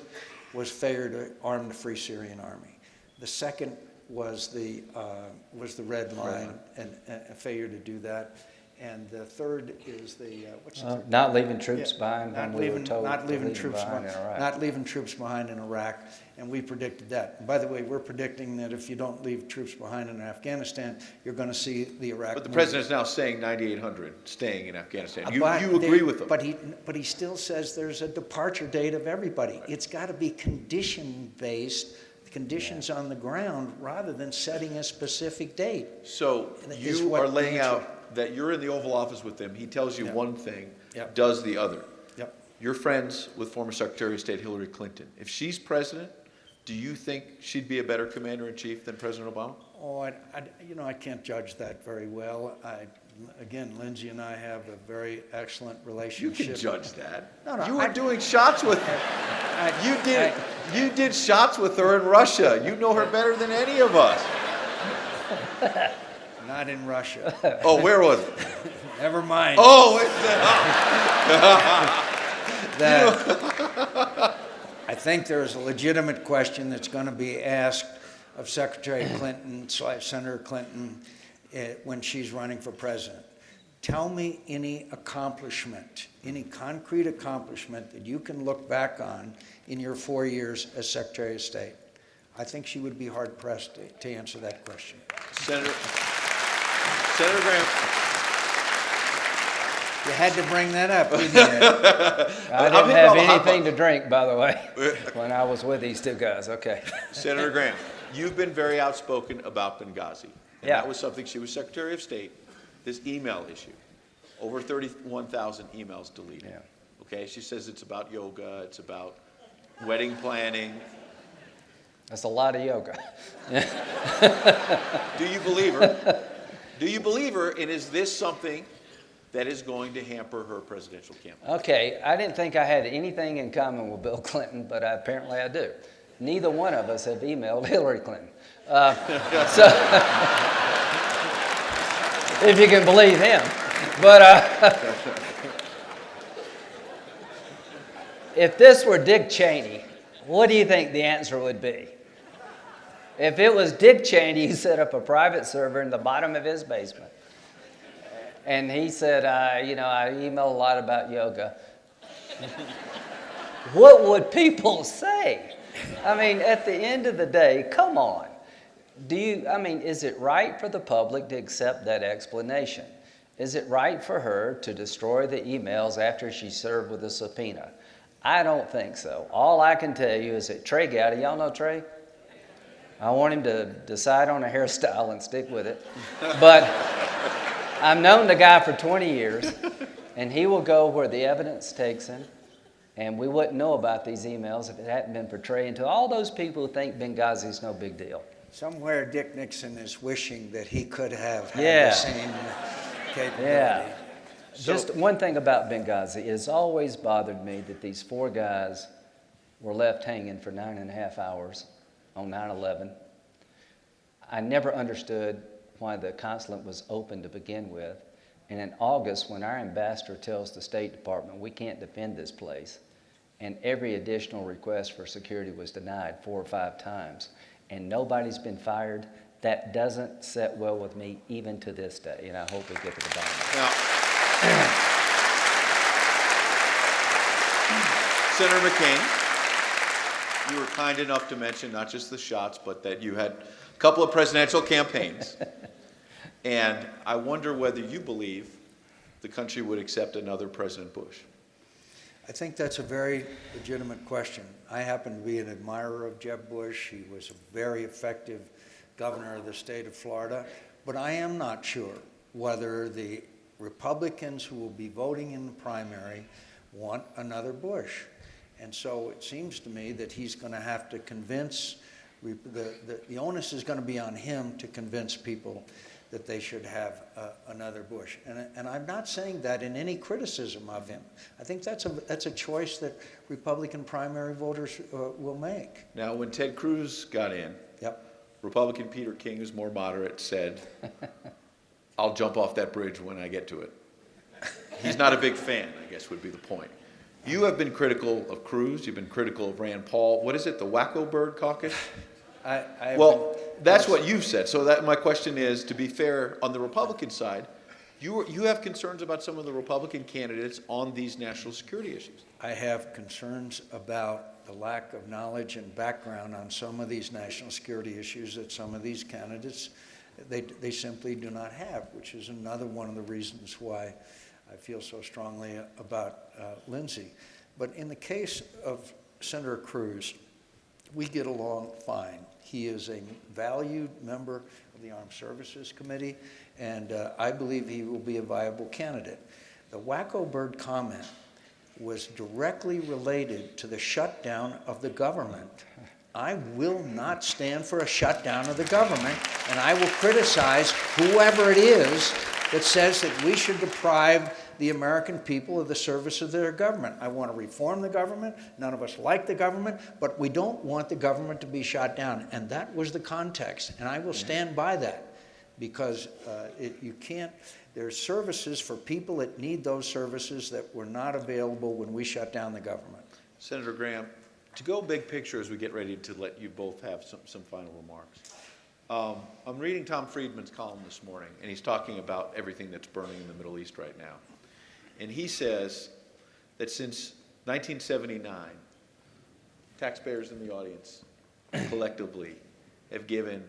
was failure to arm the Free Syrian Army. The second was the red line and a failure to do that. And the third is what's the third? Not leaving troops behind. Not when we were leaving, told not to leaving leave them troops behind behind, in Iraq. not leaving troops behind in Iraq, and we predicted that. And by the way, we're predicting that if you don't leave troops behind in Afghanistan, you're going to see the Iraq. But the movement. president is now saying 9,800 staying in Afghanistan. You But agree with him? But he still says there's a departure date of everybody. It's got to be condition-based, conditions on the ground, rather than setting a specific date. So Is you what are the laying answer- out that you're in the Oval Office with him. He tells you Yep. one thing, Yep. does the other. Yep. You're friends with former Secretary of State Hillary Clinton. If she's president, do you think she'd be a better commander-in-chief than President Obama? Oh, I can't judge that very well. Again, Lindsey and I have a very excellent You relationship. can judge that. No, you were doing shots with you did shots with her in Russia. You know her better than any of us. Not in Russia. Oh, where was it? Never mind. Oh, That I think there is a legitimate question that's going to be asked of Secretary Clinton / Senator Clinton when she's running for president. Tell me any accomplishment, any concrete accomplishment that you can look back on in your 4 years as Secretary of State. I think she would be hard-pressed to answer that question. Senator Graham. You had to bring that up, didn't you? I didn't have anything to drink, by the way, when I was with these 2 guys. Okay. Senator Graham, you've been very outspoken about Benghazi. And Yeah. that was something, she was Secretary of State, this email issue. Over 31,000 emails deleted. Yeah. Okay, she says it's about yoga, it's about wedding planning. That's a lot of yoga. Do you believe her? Do you believe her, and is this something that is going to hamper her presidential campaign? Okay, I didn't think I had anything in common with Bill Clinton, but apparently I do. Neither one of us have emailed Hillary Clinton. So, if you can believe him. But if this were Dick Cheney, what do you think the answer would be? If it was Dick Cheney, he set up a private server in the bottom of his basement. And he said, I email a lot about yoga. What would people say? I mean, at the end of the day, come on. Is it right for the public to accept that explanation? Is it right for her to destroy the emails after she served with a subpoena? I don't think so. All I can tell you is that Trey Gowdy, y'all know Trey? I want him to decide on a hairstyle and stick with it. But I've known the guy for 20 years, and he will go where the evidence takes him, and we wouldn't know about these emails if it hadn't been portrayed to all those people who think Benghazi's no big deal. Somewhere Dick Nixon is wishing that he could have had Yeah. the same capability. Yeah. Just one thing about Benghazi, it has always bothered me that these 4 guys were left hanging for 9.5 hours on 9/11. I never understood why the consulate was open to begin with. And in August, when our ambassador tells the State Department we can't defend this place, and every additional request for security was denied 4 or 5 times, and nobody's been fired, that doesn't sit well with me even to this day, and I hope we get to the bottom of it. Now, Senator McCain, you were kind enough to mention not just the shots, but that you had couple of presidential campaigns. And I wonder whether you believe the country would accept another President Bush. I think that's a very legitimate question. I happen to be an admirer of Jeb Bush. He was a very effective governor of the state of Florida. But I am not sure whether the Republicans who will be voting in the primary want another Bush. And so it seems to me that he's going to have to convince, the onus is going to be on him to convince people that they should have another Bush. And I'm not saying that in any criticism of him. I think that's a choice that Republican primary voters will make. Now, when Ted Cruz got in, Yep. Republican Peter King, who's more moderate, said, I'll jump off that bridge when I get to it. He's not a big fan, I guess would be the point. You have been critical of Cruz. You've been critical of Rand Paul. What is it, the Wacko Bird Caucus? Well, that's what you've said. So that my question is, to be fair, on the Republican side, you have concerns about some of the Republican candidates on these national security issues. I have concerns about the lack of knowledge and background on some of these national security issues that some of these candidates, they simply do not have, which is another one of the reasons why I feel so strongly about Lindsey. But in the case of Senator Cruz, we get along fine. He is a valued member of the Armed Services Committee, and I believe he will be a viable candidate. The Wacko Bird comment was directly related to the shutdown of the government. I will not stand for a shutdown of the government, and I will criticize whoever it is that says that we should deprive the American people of the service of their government. I want to reform the government. None of us like the government, but we don't want the government to be shot down. And that was the context, and I will stand by that, because you can't, there's services for people that need those services that were not available when we shut down the government. Senator Graham, to go big picture as we get ready to let you both have some final remarks. I'm reading Tom Friedman's column this morning, and he's talking about everything that's burning in the Middle East right now. And he says that since 1979, taxpayers in the audience collectively have given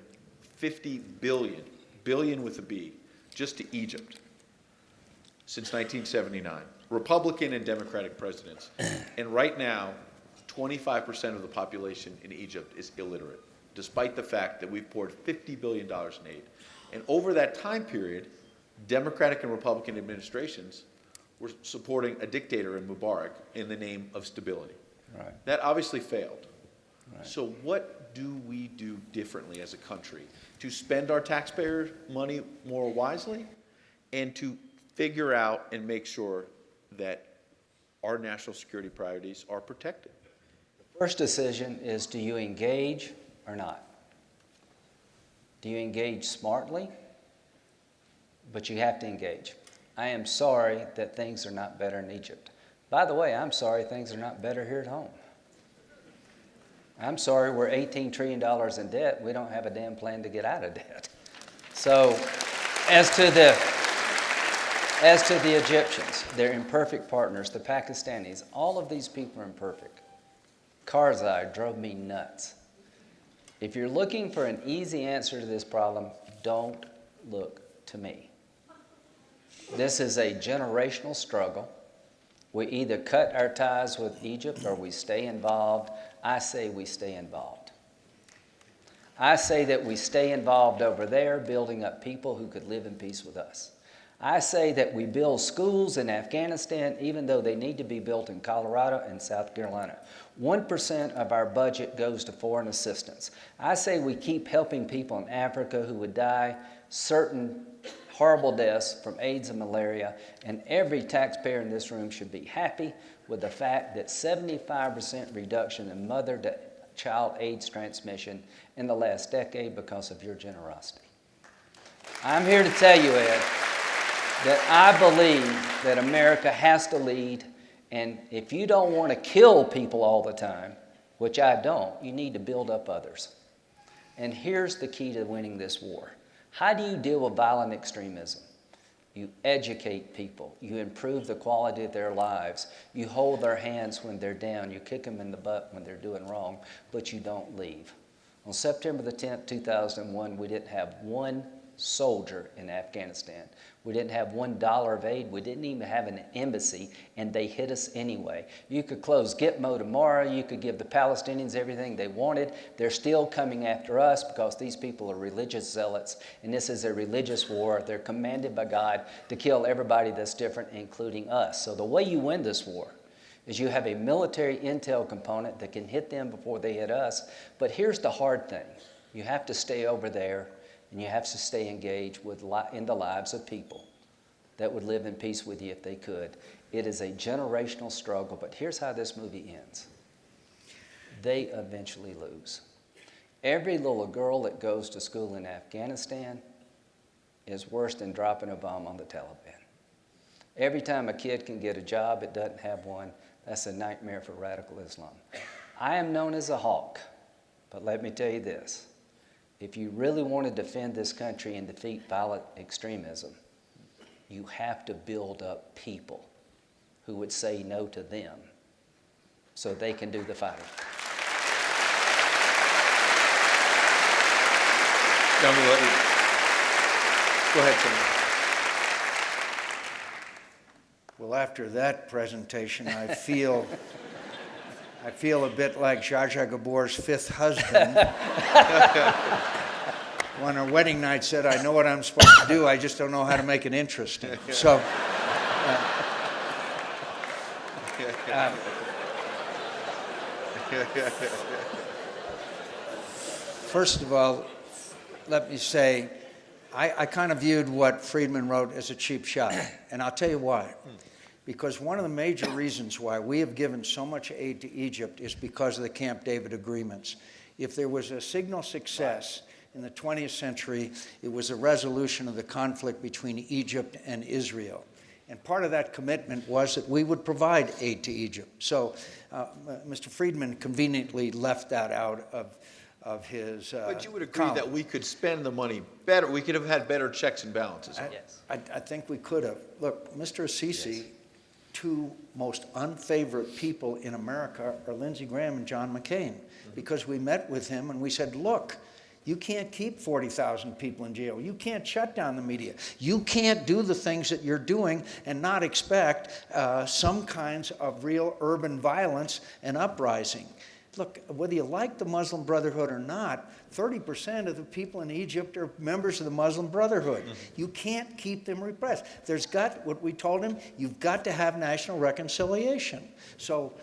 $50 billion with a B, just to Egypt since 1979. Republican and Democratic presidents. And right now, 25% of the population in Egypt is illiterate, despite the fact that we've poured $50 billion in aid. And over that time period, Democratic and Republican administrations were supporting a dictator in Mubarak in the name of stability. Right. That obviously failed. Right. So what do we do differently as a country to spend our taxpayer money more wisely and to figure out and make sure that our national security priorities are protected? The first decision is, do you engage or not? Do you engage smartly? But you have to engage. I am sorry that things are not better in Egypt. By the way, I'm sorry things are not better here at home. I'm sorry we're $18 trillion in debt. We don't have a damn plan to get out of debt. So as to the Egyptians, they're imperfect partners, the Pakistanis, all of these people are imperfect. Karzai drove me nuts. If you're looking for an easy answer to this problem, don't look to me. This is a generational struggle. We either cut our ties with Egypt or we stay involved. I say we stay involved. I say that we stay involved over there, building up people who could live in peace with us. I say that we build schools in Afghanistan, even though they need to be built in Colorado and South Carolina. 1% of our budget goes to foreign assistance. I say we keep helping people in Africa who would die certain horrible deaths from AIDS and malaria, and every taxpayer in this room should be happy with the fact that 75% reduction in mother-to-child AIDS transmission in the last decade because of your generosity. I'm here to tell you, Ed, that I believe that America has to lead, and if you don't want to kill people all the time, which I don't, you need to build up others. And here's the key to winning this war. How do you deal with violent extremism? You educate people. You improve the quality of their lives. You hold their hands when they're down. You kick them in the butt when they're doing wrong, but you don't leave. On September the 10th, 2001, we didn't have one soldier in Afghanistan. We didn't have $1 of aid. We didn't even have an embassy, and they hit us anyway. You could close Gitmo tomorrow. You could give the Palestinians everything they wanted. They're still coming after us because these people are religious zealots, and this is a religious war. They're commanded by God to kill everybody that's different, including us. So the way you win this war is you have a military intel component that can hit them before they hit us. But here's the hard thing. You have to stay over there, and you have to stay engaged in the lives of people that would live in peace with you if they could. It is a generational struggle, but here's how this movie ends. They eventually lose. Every little girl that goes to school in Afghanistan is worse than dropping a bomb on the Taliban. Every time a kid can get a job, it doesn't have one. That's a nightmare for radical Islam. I am known as a hawk, but let me tell you this. If you really want to defend this country and defeat violent extremism, you have to build up people who would say no to them so they can do the fighting. Go ahead, Senator. Well, after that presentation, I feel a bit like Zsa Zsa Gabor's fifth husband. When her wedding night said, I know what I'm supposed to do, I just don't know how to make it interesting. So, first of all, let me say, I kind of viewed what Friedman wrote as a cheap shot, and I'll tell you why. Because one of the major reasons why we have given so much aid to Egypt is because of the Camp David agreements. If there was a signal success in the 20th century, it was a resolution of the conflict between Egypt and Israel. And part of that commitment was that we would provide aid to Egypt. So Mr. Friedman conveniently left that out of his But you would agree column. that we could spend the money better. We could have had better checks and balances. Yes. I think we could have. Look, Mr. Assisi, two most unfavorite people in America are Lindsey Graham and John McCain, because we met with him and we said, look, you can't keep 40,000 people in jail. You can't shut down the media. You can't do the things that you're doing and not expect some kinds of real urban violence and uprising. Look, whether you like the Muslim Brotherhood or not, 30% of the people in Egypt are members of the Muslim Brotherhood. You can't keep them repressed. There's got, what we told him, you've got to have national reconciliation. So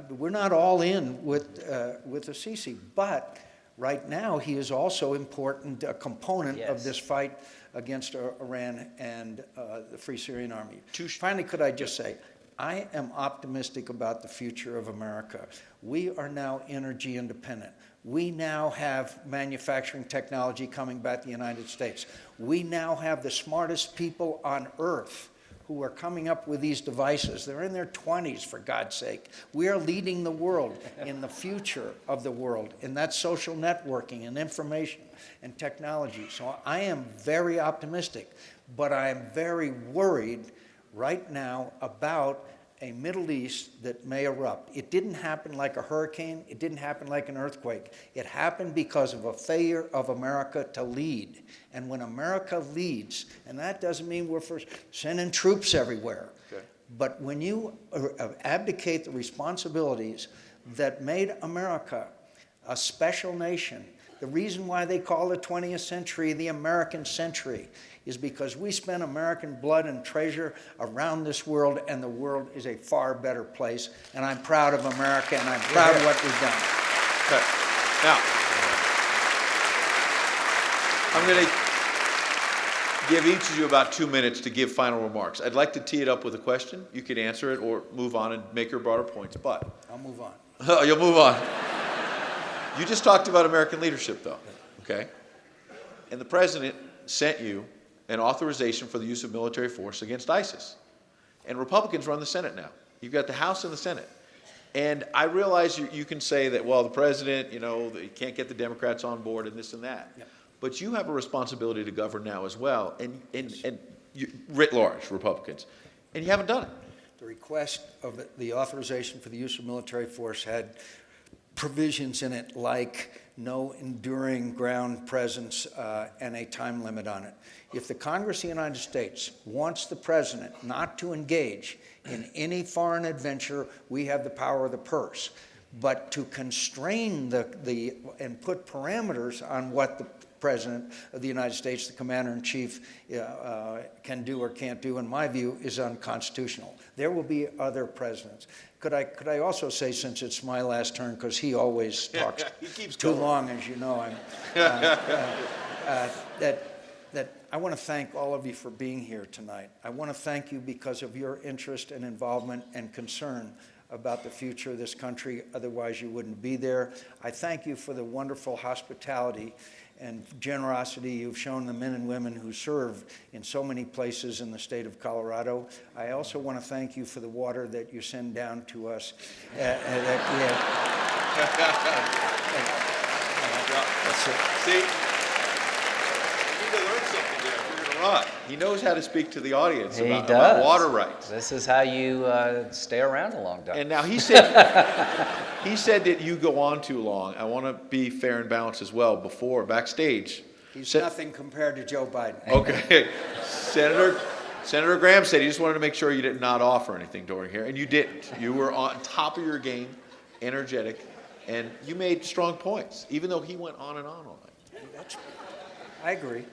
we're not all in with Assisi, but right now he is also important component of this fight against Iran and the Free Syrian Army. Finally, could I just say, I am optimistic about the future of America. We are now energy independent. We now have manufacturing technology coming back to the United States. We now have the smartest people on earth who are coming up with these devices. They're in their 20s, for God's sake. We are leading the world in the future of the world, and that's social networking and information and technology. So I am very optimistic, but I am very worried right now about a Middle East that may erupt. It didn't happen like a hurricane. It didn't happen like an earthquake. It happened because of a failure of America to lead. And when America leads, and that doesn't mean we're for sending troops everywhere, but when you abdicate the responsibilities that made America a special nation, the reason why they call the 20th century the American century is because we spent American blood and treasure around this world, and the world is a far better place. And I'm proud of America, and I'm proud of what we've done. Okay. Now, I'm going to give each of you about 2 minutes to give final remarks. I'd like to tee it up with a question. You could answer it or move on and make your broader points, but... I'll move on. You'll move on. You just talked about American leadership, though, okay? And the president sent you an authorization for the use of military force against ISIS. And Republicans run the Senate now. You've got the House and the Senate. And I realize you can say that, well, the president, you know, he can't get the Democrats on board and this and that. Yep. But you have a responsibility to govern now as well, and you, writ large, Republicans. And you haven't done it. The request of the authorization for the use of military force had provisions in it like no enduring ground presence and a time limit on it. If the Congress of the United States wants the president not to engage in any foreign adventure, we have the power of the purse. But to constrain and put parameters on what the President of the United States, the Commander-in-Chief, can do or can't do, in my view, is unconstitutional. There will be other presidents. Could I also say, since it's my last turn, because he always talks he keeps too going. long, as you know, that I want to thank all of you for being here tonight. I want to thank you because of your interest and involvement and concern about the future of this country. Otherwise, you wouldn't be there. I thank you for the wonderful hospitality and generosity you've shown the men and women who serve in so many places in the state of Colorado. I also want to thank you for the water that you send down to us. See, you need to learn something there if you're going to run. He knows how to speak to the audience about water rights. This is how you stay around a long time. And now he said that you go on too long. I want to be fair and balanced as well. Backstage. He's nothing compared to Joe Biden. Okay. Senator Graham said he just wanted to make sure you didn't nod off or anything during here, and you didn't. You were on top of your game, energetic, and you made strong points, even though he went on and on all night. I agree.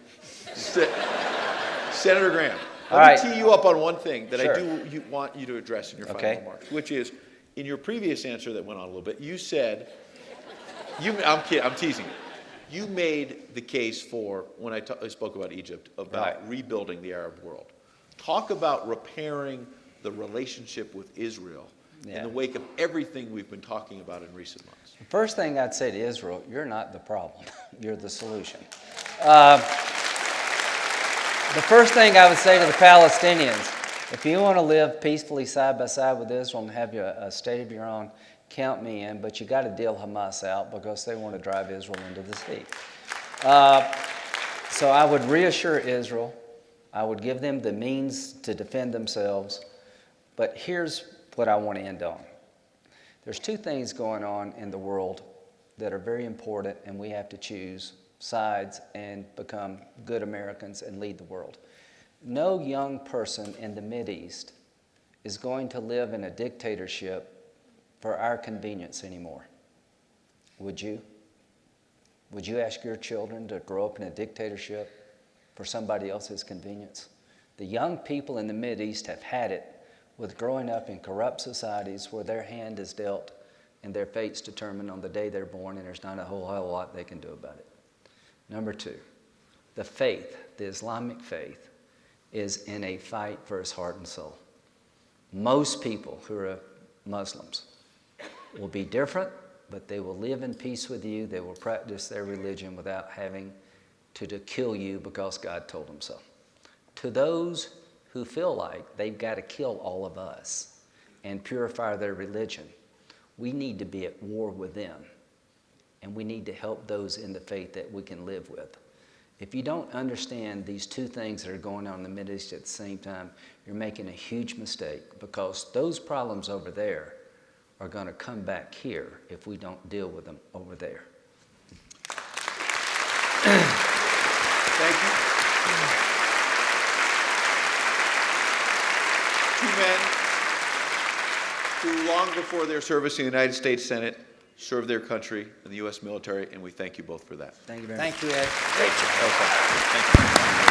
Senator Graham, All let right. me tee you up on one thing that Sure. I do want you to address in your final Okay. remarks, which is, in your previous answer that went on a little bit, you said, I'm kidding, I'm teasing you. You made the case for, when I spoke about Egypt, about Right. rebuilding the Arab world. Talk about repairing the relationship with Israel in Yeah. the wake of everything we've been talking about in recent months. The first thing I'd say to Israel, you're not the problem. You're the solution. The first thing I would say to the Palestinians, if you want to live peacefully side by side with Israel and have a state of your own, count me in, but you got to deal Hamas out because they want to drive Israel into the sea. So I would reassure Israel. I would give them the means to defend themselves. But here's what I want to end on. There's two things going on in the world that are very important, and we have to choose sides and become good Americans and lead the world. No young person in the Mideast is going to live in a dictatorship for our convenience anymore. Would you? Would you ask your children to grow up in a dictatorship for somebody else's convenience? The young people in the Mideast have had it with growing up in corrupt societies where their hand is dealt and their fate's determined on the day they're born, and there's not a whole hell of a lot they can do about it. Number two, the faith, the Islamic faith, is in a fight for his heart and soul. Most people who are Muslims will be different, but they will live in peace with you. They will practice their religion without having to kill you because God told them so. To those who feel like they've got to kill all of us and purify their religion, we need to be at war with them. And we need to help those in the faith that we can live with. If you don't understand these two things that are going on in the Middle East at the same time, you're making a huge mistake, because those problems over there are going to come back here if we don't deal with them over there. Thank you. Two men who, long before their service in the United States Senate, served their country in the U.S. military, and we thank you both for that. Thank you very much. Thank you, Ed. Thank you.